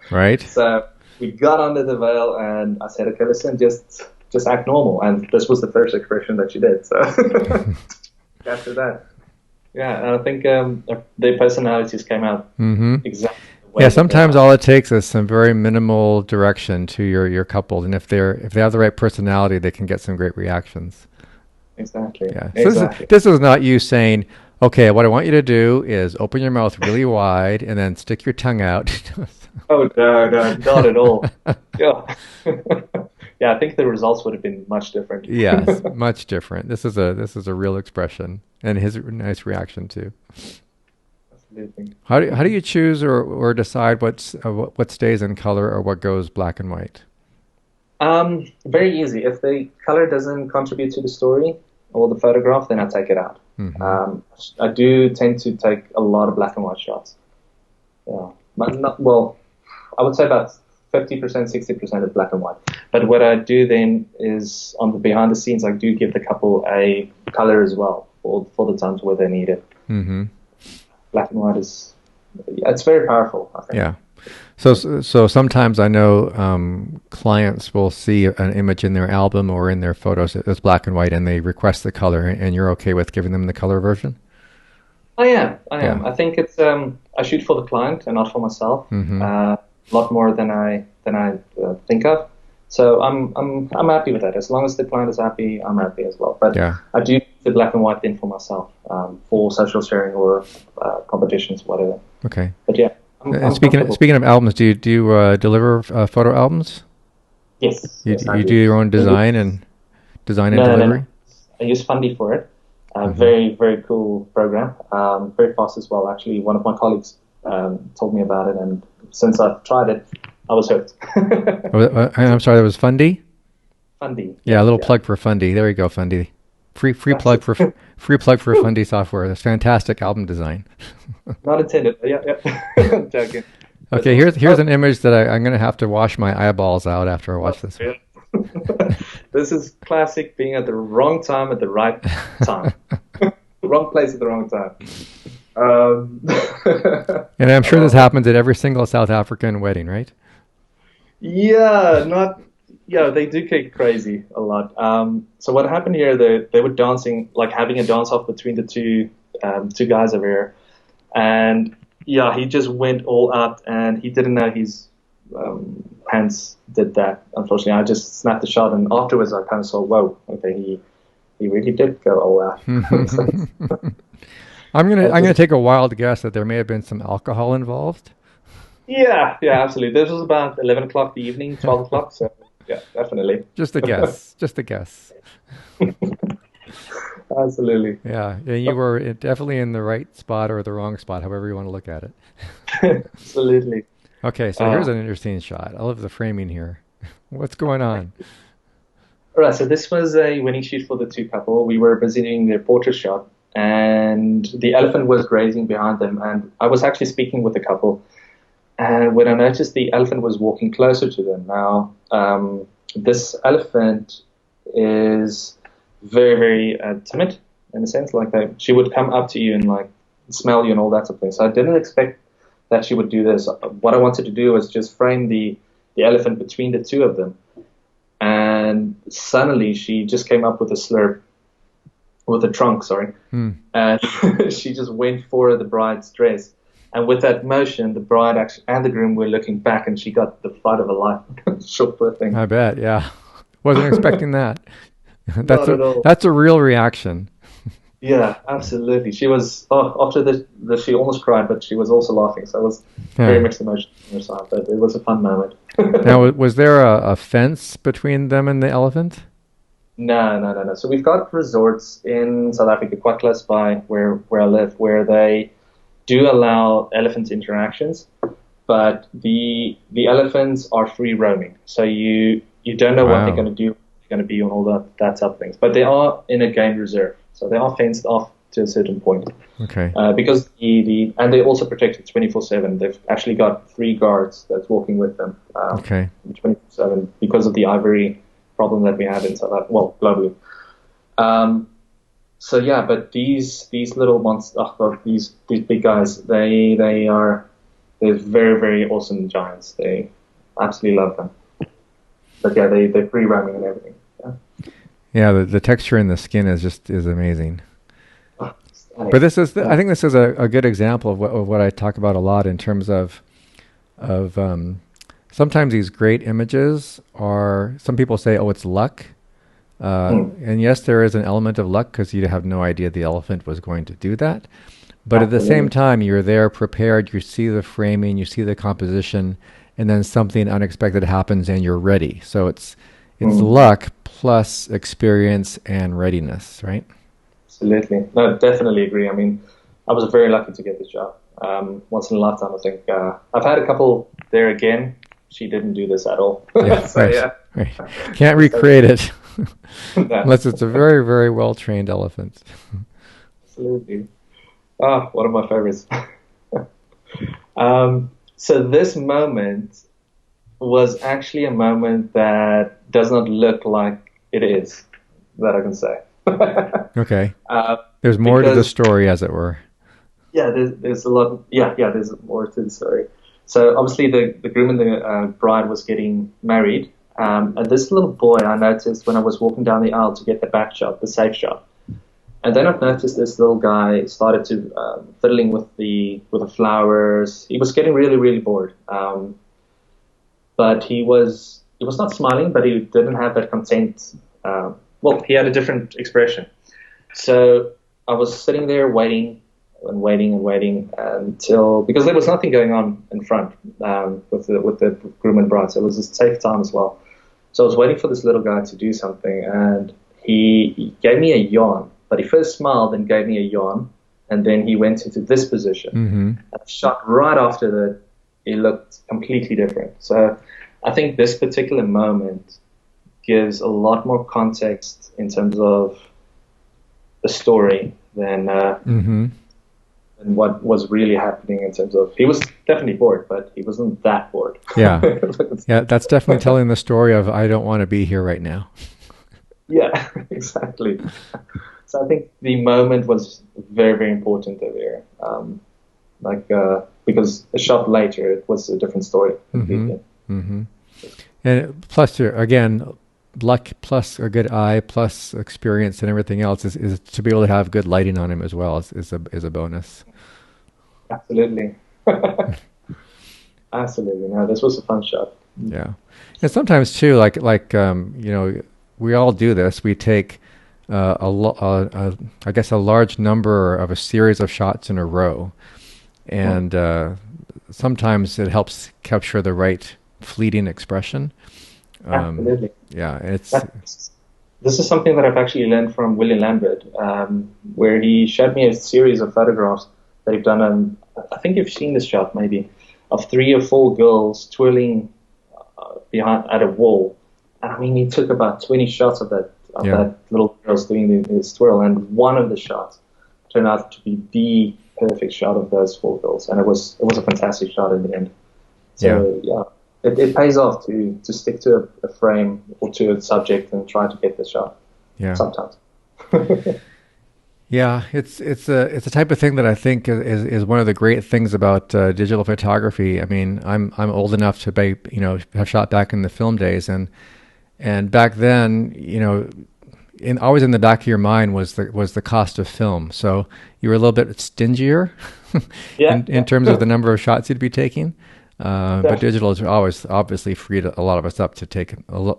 Right. So we got under the veil, and I said, okay, listen, just act normal. And this was the first expression that she did. So after that, I think their personalities came out exactly. Yeah, sometimes all it takes is some very minimal direction to your couple, and if they have the right personality, they can get some great reactions. Exactly. Yeah. So exactly. This is not you saying, okay, what I want you to do is open your mouth really wide and then stick your tongue out. Oh no, no, not at all. Yeah. Yeah, I think the results would have been much different. Yes, much different. This is a real expression, and his nice reaction too. Absolutely. How do you choose or decide what stays in color or what goes black and white? Very easy. If the color doesn't contribute to the story or the photograph, then I take it out. Hmm. Um, I do tend to take a lot of black and white shots. Yeah, but not, well, I would say about 50%, 60% is black and white. But what I do then is on the behind the scenes, I do give the couple a color as well for the times where they need it. Hmm. Black and white is, it's very powerful, I think. Yeah. So sometimes I know clients will see an image in their album or in their photos that's black and white, and they request the color, and you're okay with giving them the color version? I am. I Yeah. am. I think it's I shoot for the client and not for myself. Hmm. A lot more than I think of. So I'm happy with that. As long as the client is happy, I'm happy as well. But Yeah. I do the black and white thing for myself, for social sharing or competitions, whatever. Okay. But yeah, I'm Speaking comfortable. speaking of albums, do you deliver photo albums? Yes, You yes, I you do do. your own design and No, no, no. delivery? I use Fundy for it. Hmm. Very, very cool program. Very fast as well. Actually, one of my colleagues told me about it, and since I've tried it, I was hooked. I'm sorry, that was Fundy? Fundy, Yeah, a yes, little yeah. plug for Fundy. There you go, Fundy. Free That's plug it. for free plug for Fundy software. That's fantastic album design. Not intended. Yeah, yeah. Joking. That's Okay, awesome. here's an image that I'm going to have to wash my eyeballs out after I Oh, watch this one. yeah. This is classic being at the wrong time at the right time. Wrong place at the wrong time. Um, And I'm sure this oh, happens at every single South African wedding, right? yeah, not. Yeah, they do get crazy a lot. So what happened here? They were dancing, like having a dance off between the two guys over here, and yeah, he just went all out, and he didn't know his pants did that. Unfortunately, I just snapped the shot, and afterwards, I kind of saw, whoa, okay, he really did go all out. So I'm gonna just, take a wild guess that there may have been some alcohol involved. yeah, yeah, absolutely. This was about 11 o'clock the evening, 12 o'clock. So yeah, definitely, Just a guess. Just a guess. absolutely, Yeah, and you were definitely in the right spot or the wrong spot, however you want to look at it. absolutely. Okay, so Uh, here's an interesting shot. I love the framing here. What's going on? All right, so this was a winning shoot for the two couple. We were busy doing their portrait shot, and the elephant was grazing behind them. And I was actually speaking with the couple, and when I noticed the elephant was walking closer to them. Now, this elephant is very, very timid in a sense. Like she would come up to you and like smell you and all that sort of thing. So I didn't expect that she would do this. What I wanted to do was just frame the elephant between the two of them, and suddenly she just came up with a slurp, with a trunk, sorry, Hmm. and she just went for the bride's dress. And with that motion, the bride actually and the groom were looking back, and she got the fright of her life. Sure, poor thing. I bet. Yeah, wasn't expecting that. That's Not a at all. that's a real reaction. Yeah, absolutely. She was after she almost cried, but she was also laughing. So it was very Yeah. mixed emotions on her side, but it was a fun moment. Now, was there a fence between them and the elephant? No, no, no, no. So we've got resorts in South Africa, quite close by where I live, where they do allow elephant interactions, but the elephants are free roaming. So you don't know what they're Wow. going to do, they're going to be on all that type of things. But they are in a game reserve, so they are fenced off to a certain point. Okay. Because and they're also protected 24/7. They've actually got 3 guards that's walking with them Okay. 24/7 because of the ivory problem that we had in South Africa, well, globally. Um, so yeah, but these little monsters, well, these big guys, they're very, very awesome giants. They absolutely love them. But yeah, they're free roaming and everything. Yeah. Yeah, the texture in the skin is amazing. Oh, But stunning. I think this is a good example of what I talk about a lot in terms of sometimes these great images are, some people say, oh, it's luck. Hmm. And yes, there is an element of luck because you have no idea the elephant was going to do that. But at the same Absolutely. time, you're there prepared, you see the framing, you see the composition, and then something unexpected happens and you're ready. So it's Mm, luck plus experience and readiness, right? absolutely. No, definitely agree. I mean, I was very lucky to get this job. Once in a lifetime, I think. I've had a couple there again. She didn't do this at all. Yeah, So right. yeah. Right. Can't So, recreate it no, unless it's a very, very well trained elephant. absolutely. Ah, one of my favorites. So this moment was actually a moment that does not look like it is, that I can say. Okay. uh, There's more to the because story, as it were. yeah, there's a lot. Yeah, there's more to the story. So obviously the groom and the bride was getting married, and this little boy I noticed when I was walking down the aisle to get the back shot, the safe shot, and then I've noticed this little guy started to fiddling with the flowers. He was getting really really bored, but he was not smiling, but he didn't have that content. Well, he had a different expression. So I was sitting there waiting and waiting and waiting until because there was nothing going on in front with the groom and bride, so it was a safe time as well. So I was waiting for this little guy to do something, and he gave me a yawn. But he first smiled and gave me a yawn, and then he went into this position. Mm-hmm. And shot right after that, it looked completely different. So I think this particular moment gives a lot more context in terms of the story Mm-hmm. than what was really happening in terms of he was definitely bored, but he wasn't that bored. Yeah. Yeah, that's definitely telling the story of I don't want to be here right now. Yeah, exactly. So I think the moment was very, very important over here. Because a shot later, it was a different story Mm-hmm. completely. Mm-hmm. And plus, again, luck plus a good eye plus experience and everything else is to be able to have good lighting on him as well is a bonus. Absolutely. Absolutely. No, this was a fun shot. Yeah, and sometimes too, we all do this. We take I guess a large number of a series of shots in a row, and sometimes it helps capture the right fleeting expression. Absolutely. Yeah, This is something that I've actually learned from William Lambert, where he showed me a series of photographs that he've done. I think you've seen this shot maybe of 3 or 4 girls twirling behind at a wall. And I mean, he took about 20 shots of that little girls doing this twirl, and one of the shots turned out to be the perfect shot of those 4 girls, and it was a fantastic shot in the end. So yeah. It pays off to stick to a frame or to a subject and try to get the shot. Yeah. Sometimes. Yeah, it's a type of thing that I think is one of the great things about digital photography. I mean, I'm old enough to be, have shot back in the film days, and back then, always in the back of your mind was the cost of film. So you were a little bit stingier in terms of the number of shots you'd be taking. But digital has always obviously freed a lot of us up to take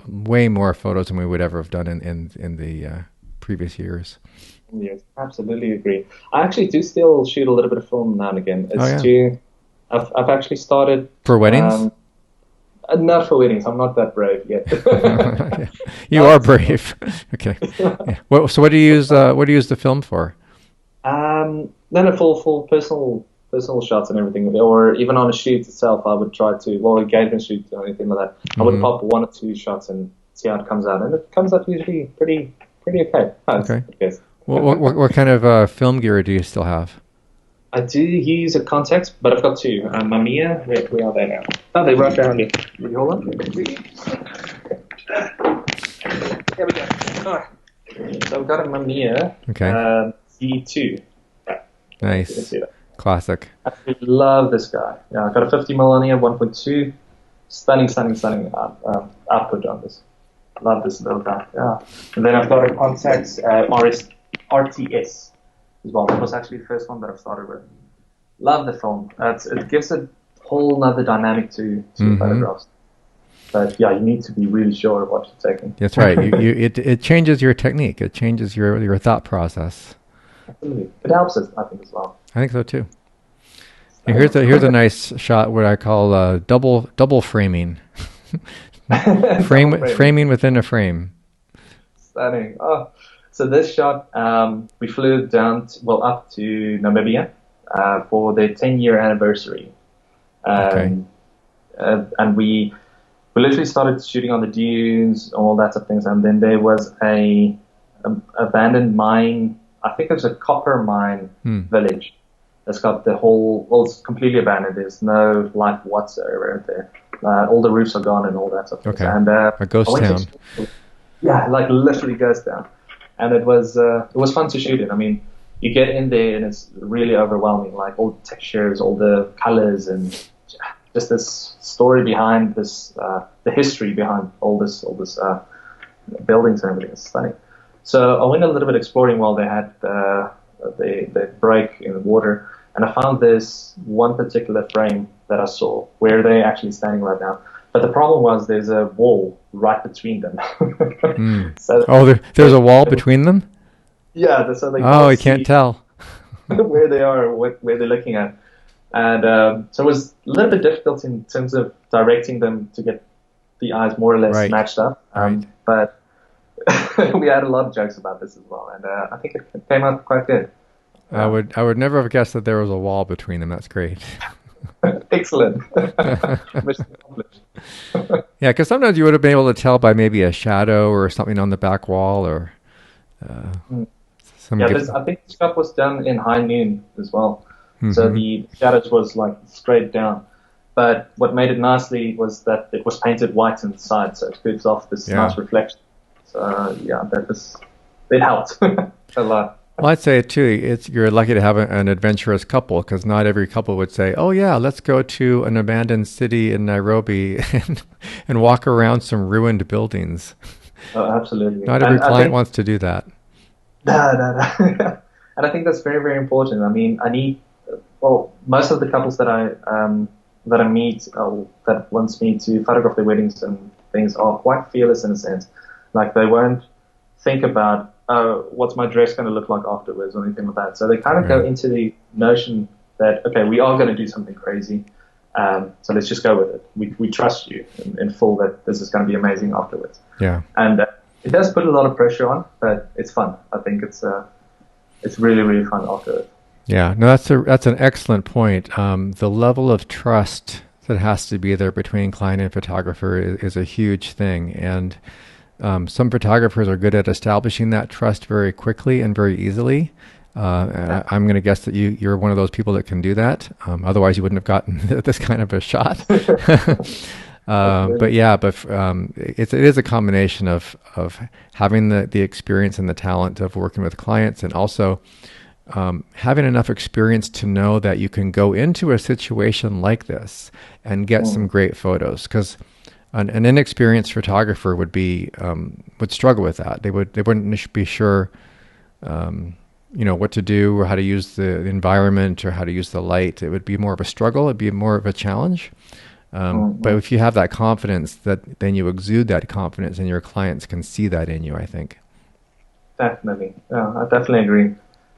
way more photos than we would ever have done in the previous years. Yes, absolutely agree. I actually do still shoot a little bit of film now and again. I've actually started For weddings? Not for weddings. I'm not that brave yet. You are brave. Okay. Yeah. So what do you use? What do you use the film for? No, full personal shots and everything, or even on a shoot itself, I would try to, engagement shoot or anything like that. I would pop 1 or 2 shots and see how it comes out, and it comes out usually pretty okay. Okay. Okay. What kind of film gear do you still have? I do use a Contax, but I've got 2. Mamiya, where are they now? Oh, they're right behind you. Will you hold on? There we go. All right. So I've got a Mamiya Z2. Nice. You can see that. Classic. I love this guy. Yeah, I've got a 50mm 1.2. Stunning output on this. Love this little guy. Yeah. And then I've got a Contax RTS as well. That was actually the first one that I've started with. Love the film. It gives a whole nother dynamic to photographs. But yeah, you need to be really sure of what you're taking. That's right. It changes your technique. It changes your thought process. Absolutely. It helps us, I think, as well. I think so too. And Stunning. here's a nice shot, what I call double framing, Double framing. framing within a frame. Stunning. Oh, so this shot, we flew down, up to Namibia for their 10-year anniversary. Okay. Um, and we literally started shooting on the dunes, all that sort of things. And then there was a abandoned mine. I think it was a copper mine Hmm. village. It's got the whole, well, it's completely abandoned. There's no life whatsoever there. All the roofs are gone and all that sort of thing. Okay. And A I ghost went town. to, yeah, like literally ghost town. And it was fun to shoot in. I mean, you get in there and it's really overwhelming. Like all the textures, all the colors, and just this story behind this, the history behind all this buildings and everything. It's stunning. So I went a little bit exploring while they had the break in the water, and I found this one particular frame that I saw where they're actually standing right now. But the problem was there's a wall right between them. Hmm. So Oh, there's a wall between them? yeah, so they Oh, can't you can't see tell. where they are or where they're looking at. And so it was a little bit difficult in terms of directing them to get the eyes more or less Right. matched up. Right. But we had a lot of jokes about this as well, and I think it came out quite good. I would never have guessed that there was a wall between them. That's great. Excellent. Mission accomplished. Yeah, because sometimes you would have been able to tell by maybe a shadow or something on the back wall or uh, Mm. some. Yeah, I think the shot was done in high noon as well, so Mhm. the shadows was like straight down. But what made it nicely was that it was painted white inside, so it gives off this Yeah. nice reflection. So yeah, it helped a lot. Well, I'd say too, you're lucky to have an adventurous couple because not every couple would say, "Oh yeah, let's go to an abandoned city in Nairobi and walk around some ruined buildings." Absolutely. Not every And I client think wants to do that. no, no, no. And I think that's very, very important. I mean, most of the couples that I meet, that wants me to photograph their weddings and things are quite fearless in a sense. Like they won't think about, oh, what's my dress going to look like afterwards or anything like that. So they kind of go Right. into the notion that, okay, we are going to do something crazy. So let's just go with it. We trust you in full that this is going to be amazing afterwards. Yeah. And it does put a lot of pressure on, but it's fun. I think it's really, really fun afterwards. Yeah, no, that's an excellent point. The level of trust that has to be there between client and photographer is a huge thing, and some photographers are good at establishing that trust very quickly and very easily. I'm going to guess that you're one of those people that can do that. Otherwise, you wouldn't have gotten this kind of a shot. But yeah, it is a combination of having the experience and the talent of working with clients, and also having enough experience to know that you can go into a situation like this and get some great photos. Because an inexperienced photographer would struggle with that. They wouldn't be sure, what to do or how to use the environment or how to use the light. It would be more of a struggle. It'd be more of a challenge. But if you have that confidence, then you exude that confidence, and your clients can see that in you, I think. Definitely. Yeah, I definitely agree.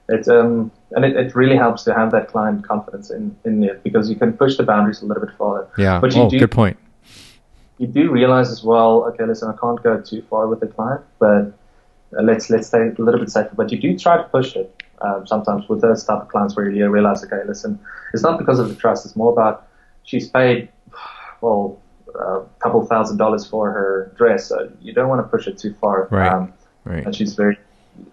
It really helps to have that client confidence in it because you can push the boundaries a little bit farther. Yeah. But Good point. you do realize as well, okay, listen, I can't go too far with the client, but let's stay a little bit safer. But you do try to push it sometimes with those type of clients where you realize, okay, listen, it's not because of the trust. It's more about she's paid, well, a couple $1,000s for her dress, so you don't want to push it too far. Right. Right. And she's very,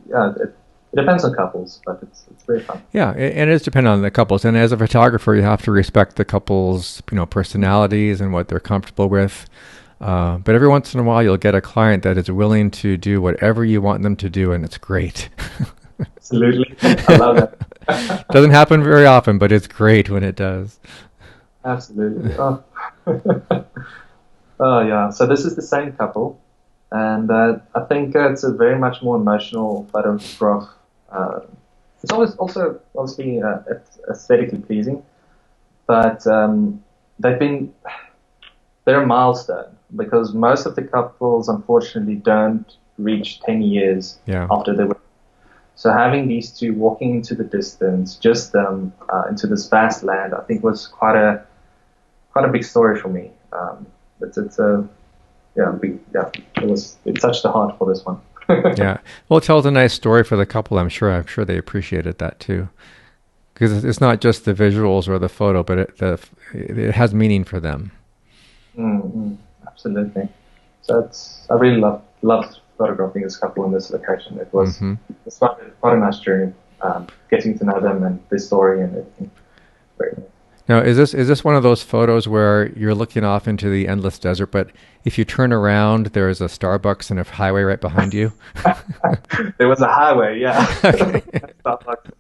yeah, it depends on couples, but it's very fun. Yeah, and it is dependent on the couples. And as a photographer, you have to respect the couples, personalities and what they're comfortable with. But every once in a while, you'll get a client that is willing to do whatever you want them to do, and it's great. Absolutely. I love that. Doesn't happen very often, but it's great when it does. Absolutely. Oh. Oh, yeah. So this is the same couple, and I think it's a very much more emotional photograph. It's always also obviously aesthetically pleasing, but they're a milestone because most of the couples unfortunately don't reach 10 years Yeah. after they were. So having these two walking into the distance, just into this vast land, I think was quite a big story for me. It's a it touched the heart for this one. Yeah. Well, it tells a nice story for the couple. I'm sure they appreciated that too, because it's not just the visuals or the photo, but it has meaning for them. Absolutely. So I really loved photographing this couple in this location. It's quite a nice journey, getting to know them and their story and everything. Very nice. Now, is this one of those photos where you're looking off into the endless desert, but if you turn around, there is a Starbucks and a highway right behind you? There was a highway, yeah. Okay. Starbucks.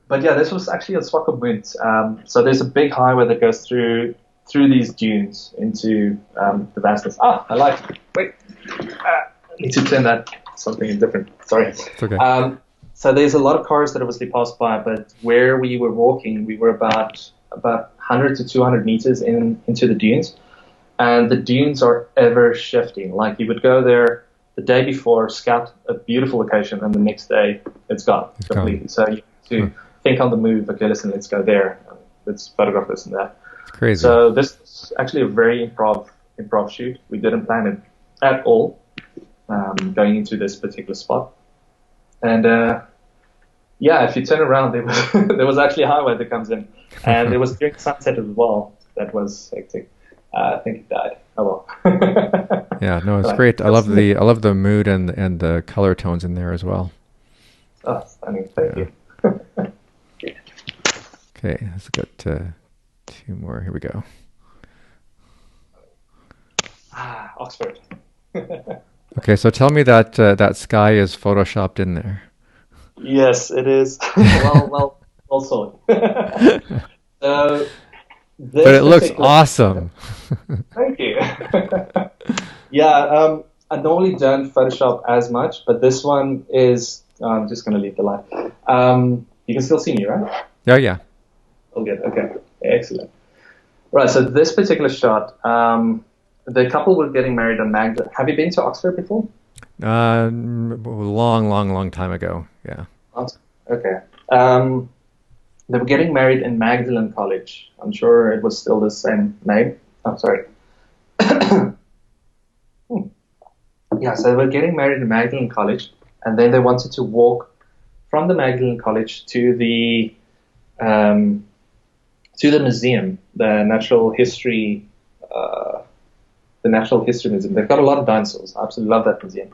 But yeah, this was actually on Swakopmund. So there's a big highway that goes through these dunes into the vastness. I like it. Wait. I need to turn that something different. Sorry. It's okay. So there's a lot of cars that obviously pass by, but where we were walking, we were about 100 to 200 meters into the dunes, and the dunes are ever shifting. Like you would go there the day before, scout a beautiful location, and the next day it's gone completely. So you have to think on the move. Okay, listen, let's go there. Let's photograph this and that. It's crazy. So this is actually a very improv shoot. We didn't plan it at all going into this particular spot. And if you turn around, there was actually a highway that comes in, and it was during sunset as well. That was hectic. I think it died. Oh well. Yeah, no, it's great. I love the mood and the color tones in there as well. Oh, stunning! Thank you. Okay, let's get two more. Here we go. Oxford. Okay, so tell me that sky is photoshopped in there. Yes, it is. well sold. But it looks awesome. Thank you. Yeah, I normally don't Photoshop as much, but this one is. I'm just going to leave the light. You can still see me, right? Oh yeah. Oh, good. Okay, excellent. Right. So this particular shot, the couple were getting married on Magdalen. Have you been to Oxford before? Long time ago. Yeah. Okay. They were getting married in Magdalen College. I'm sure it was still the same name. I'm sorry. Yeah, so they were getting married in Magdalen College, and then they wanted to walk from the Magdalen College to the museum, the Natural History Museum. They've got a lot of dinosaurs. I absolutely love that museum.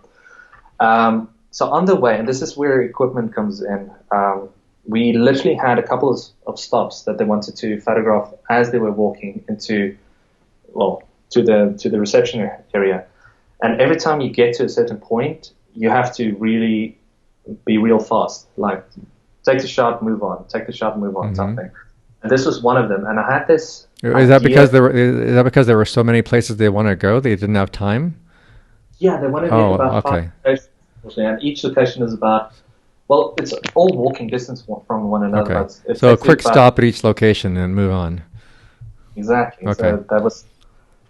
So on the way, and this is where equipment comes in, we literally had a couple of stops that they wanted to photograph as they were walking to the reception area. And every time you get to a certain point, you have to really be real fast. Like, take the shot, move on. Take the shot, move on, something. And this was one of them. And I had this. Is that because there were so many places they want to go? They didn't have time? Yeah, they wanted to get about 5 locations. And each location is about, it's all walking distance from one another. Okay. So a quick stop at each location and move on. Exactly. Okay. So that was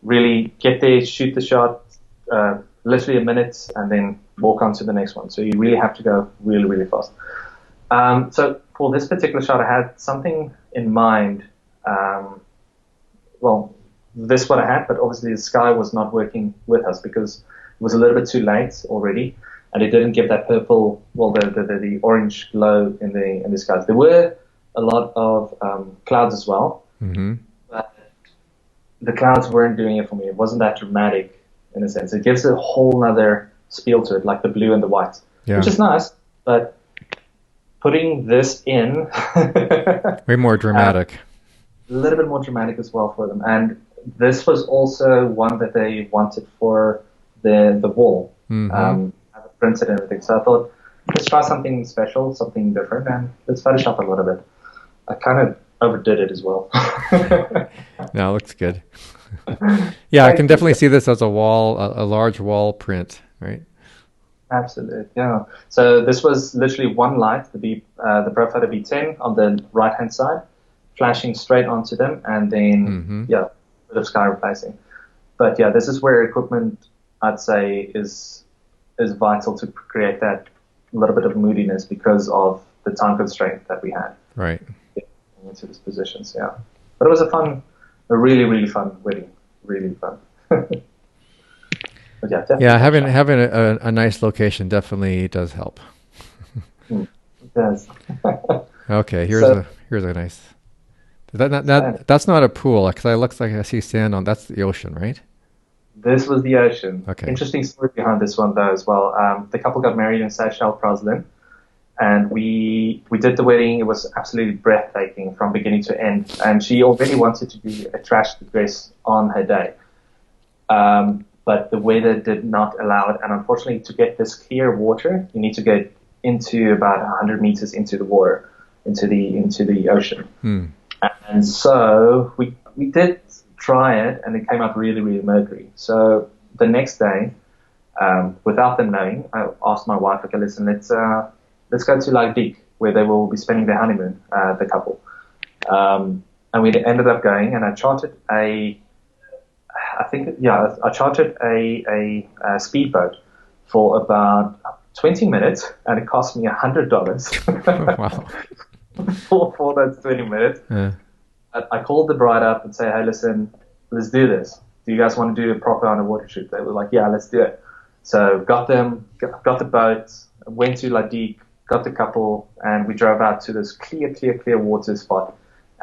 really get there, shoot the shot, literally a minute, and then walk on to the next one. So you really have to go really, really fast. So for this particular shot, I had something in mind. This is what I had, but obviously the sky was not working with us because it was a little bit too late already, and it didn't give that purple, the orange glow in the skies. There were a lot of clouds as well, but the clouds weren't doing it for me. It wasn't that dramatic in a sense. It gives a whole other spiel to it, like the blue and the white, which is nice, but putting this in way more dramatic. A little bit more dramatic as well for them. And this was also one that they wanted for the wall. I have it printed and everything. So I thought, let's try something special, something different, and let's Photoshop a little bit. I kind of overdid it as well. No, it looks good. Yeah, I can definitely see this as a large wall print, right? Absolutely, yeah. So this was literally one light, the Profile B10 on the right-hand side, flashing straight onto them, and then, a bit of sky replacing. But yeah, this is where equipment, I'd say, is is vital to create that little bit of moodiness because of the time constraint that we had. Right. Into these positions, yeah. But it was a really, really fun wedding. Really fun. But yeah, definitely. Yeah, having a nice location definitely does help. It does. Okay, here's a nice. Sand. That's not a pool because it looks like I see sand on. That's the ocean, right? This was the ocean. Okay. Interesting story behind this one though as well. The couple got married in Seychelles, Praslin, and we did the wedding. It was absolutely breathtaking from beginning to end. And she already wanted to do a trash dress on her day, but the weather did not allow it. And unfortunately, to get this clear water, you need to get into about 100 meters into the water, into the ocean. And so we did try it, and it came out really, really murky. So the next day, without them knowing, I asked my wife, okay, listen, let's go to Laik, where they will be spending their honeymoon, the couple. And we ended up going, and I chartered a speedboat for about 20 minutes, and it cost me $100. Wow. for those 20 minutes. Yeah. I called the bride up and say, hey, listen, let's do this. Do you guys want to do a proper underwater shoot? They were like, yeah, let's do it. So got the boat, went to Laik, got the couple, and we drove out to this clear water spot.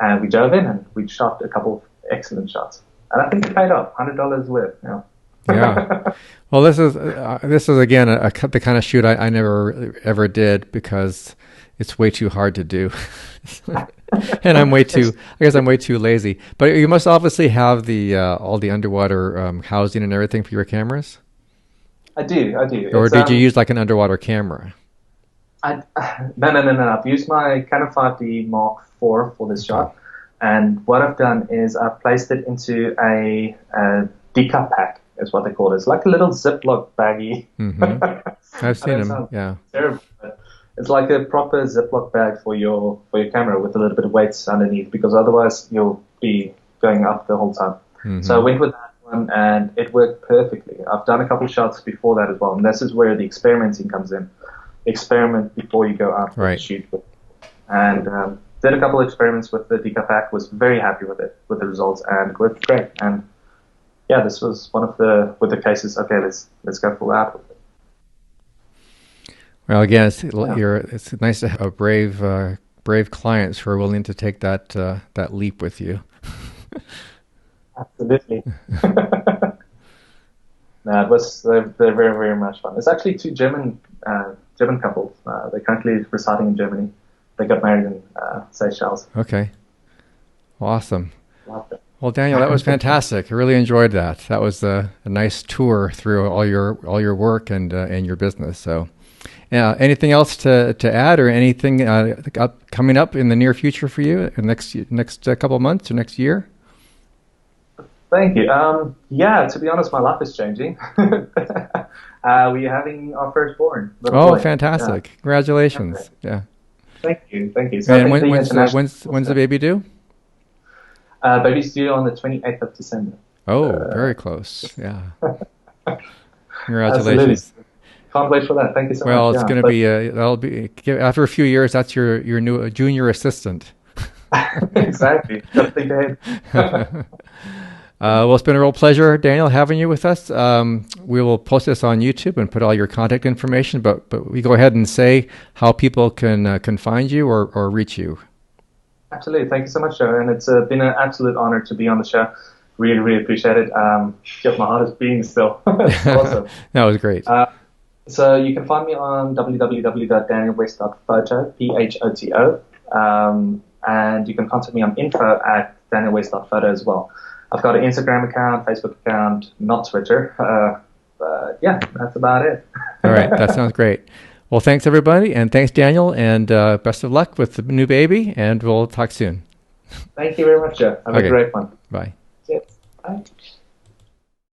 And we drove in and we shot a couple of excellent shots. And I think it paid off, $100 worth. Yeah. Yeah. Well, this is again the kind of shoot I never ever did because it's way too hard to do, and I guess I'm way too lazy. But you must obviously have the all the underwater housing and everything for your cameras. I do. Or did you use like an underwater camera? No. I've used my Canon 5D Mark IV for this shot, and what I've done is I've placed it into a decup pack, is what they call it. It's like a little Ziploc baggie. Mm-hmm. I've seen them. Yeah. Terrible. But it's like a proper Ziploc bag for your camera with a little bit of weight underneath, because otherwise you'll be going up the whole time. Mm-hmm. So I went with that one, and it worked perfectly. I've done a couple shots before that as well, and this is where the experimenting comes in. Experiment before you go out and shoot with. And did a couple of experiments with the decup pack. Was very happy with it, with the results, and it worked great. And yeah, this was one of the cases. Okay, let's go full out with it. Well, again, it's nice to have brave clients who are willing to take that leap with you. Absolutely. No, they're very, very much fun. It's actually two German couples. They're currently residing in Germany. They got married in Seychelles. Okay, awesome. Well, Daniel, that was fantastic. I really enjoyed that. That was a nice tour through all your work and your business. So, anything else to add, or anything coming up in the near future for you, in next couple of months or next year? Thank you. To be honest, my life is changing. We're having our firstborn. Oh, fantastic! Yeah. Congratulations! Okay. Yeah. Thank you. So and when's the baby due? Baby's due on the 28th of December. Oh, very close. Yeah. Congratulations. Absolutely. Can't wait for that. Thank you so much. Well, it's going to be that'll be after a few years. That's your new junior assistant. Exactly. Just think ahead. Well, it's been a real pleasure, Daniel, having you with us. We will post this on YouTube and put all your contact information, but we go ahead and say how people can find you or reach you. Absolutely. Thank you so much, Joe. And it's been an absolute honor to be on the show. Really, really appreciate it. Just my heart is beating still. It's awesome. That was great. So you can find me on www.danielwest.photo, PHOTO. And you can contact me on info@danielwest.photo as well. I've got an Instagram account, Facebook account, not Twitter. But yeah, that's about it. All right. That sounds great. Well, thanks, everybody. And thanks, Daniel. And best of luck with the new baby. And we'll talk soon. Thank you very much, Joe. Have a great one. Bye. Cheers. Bye.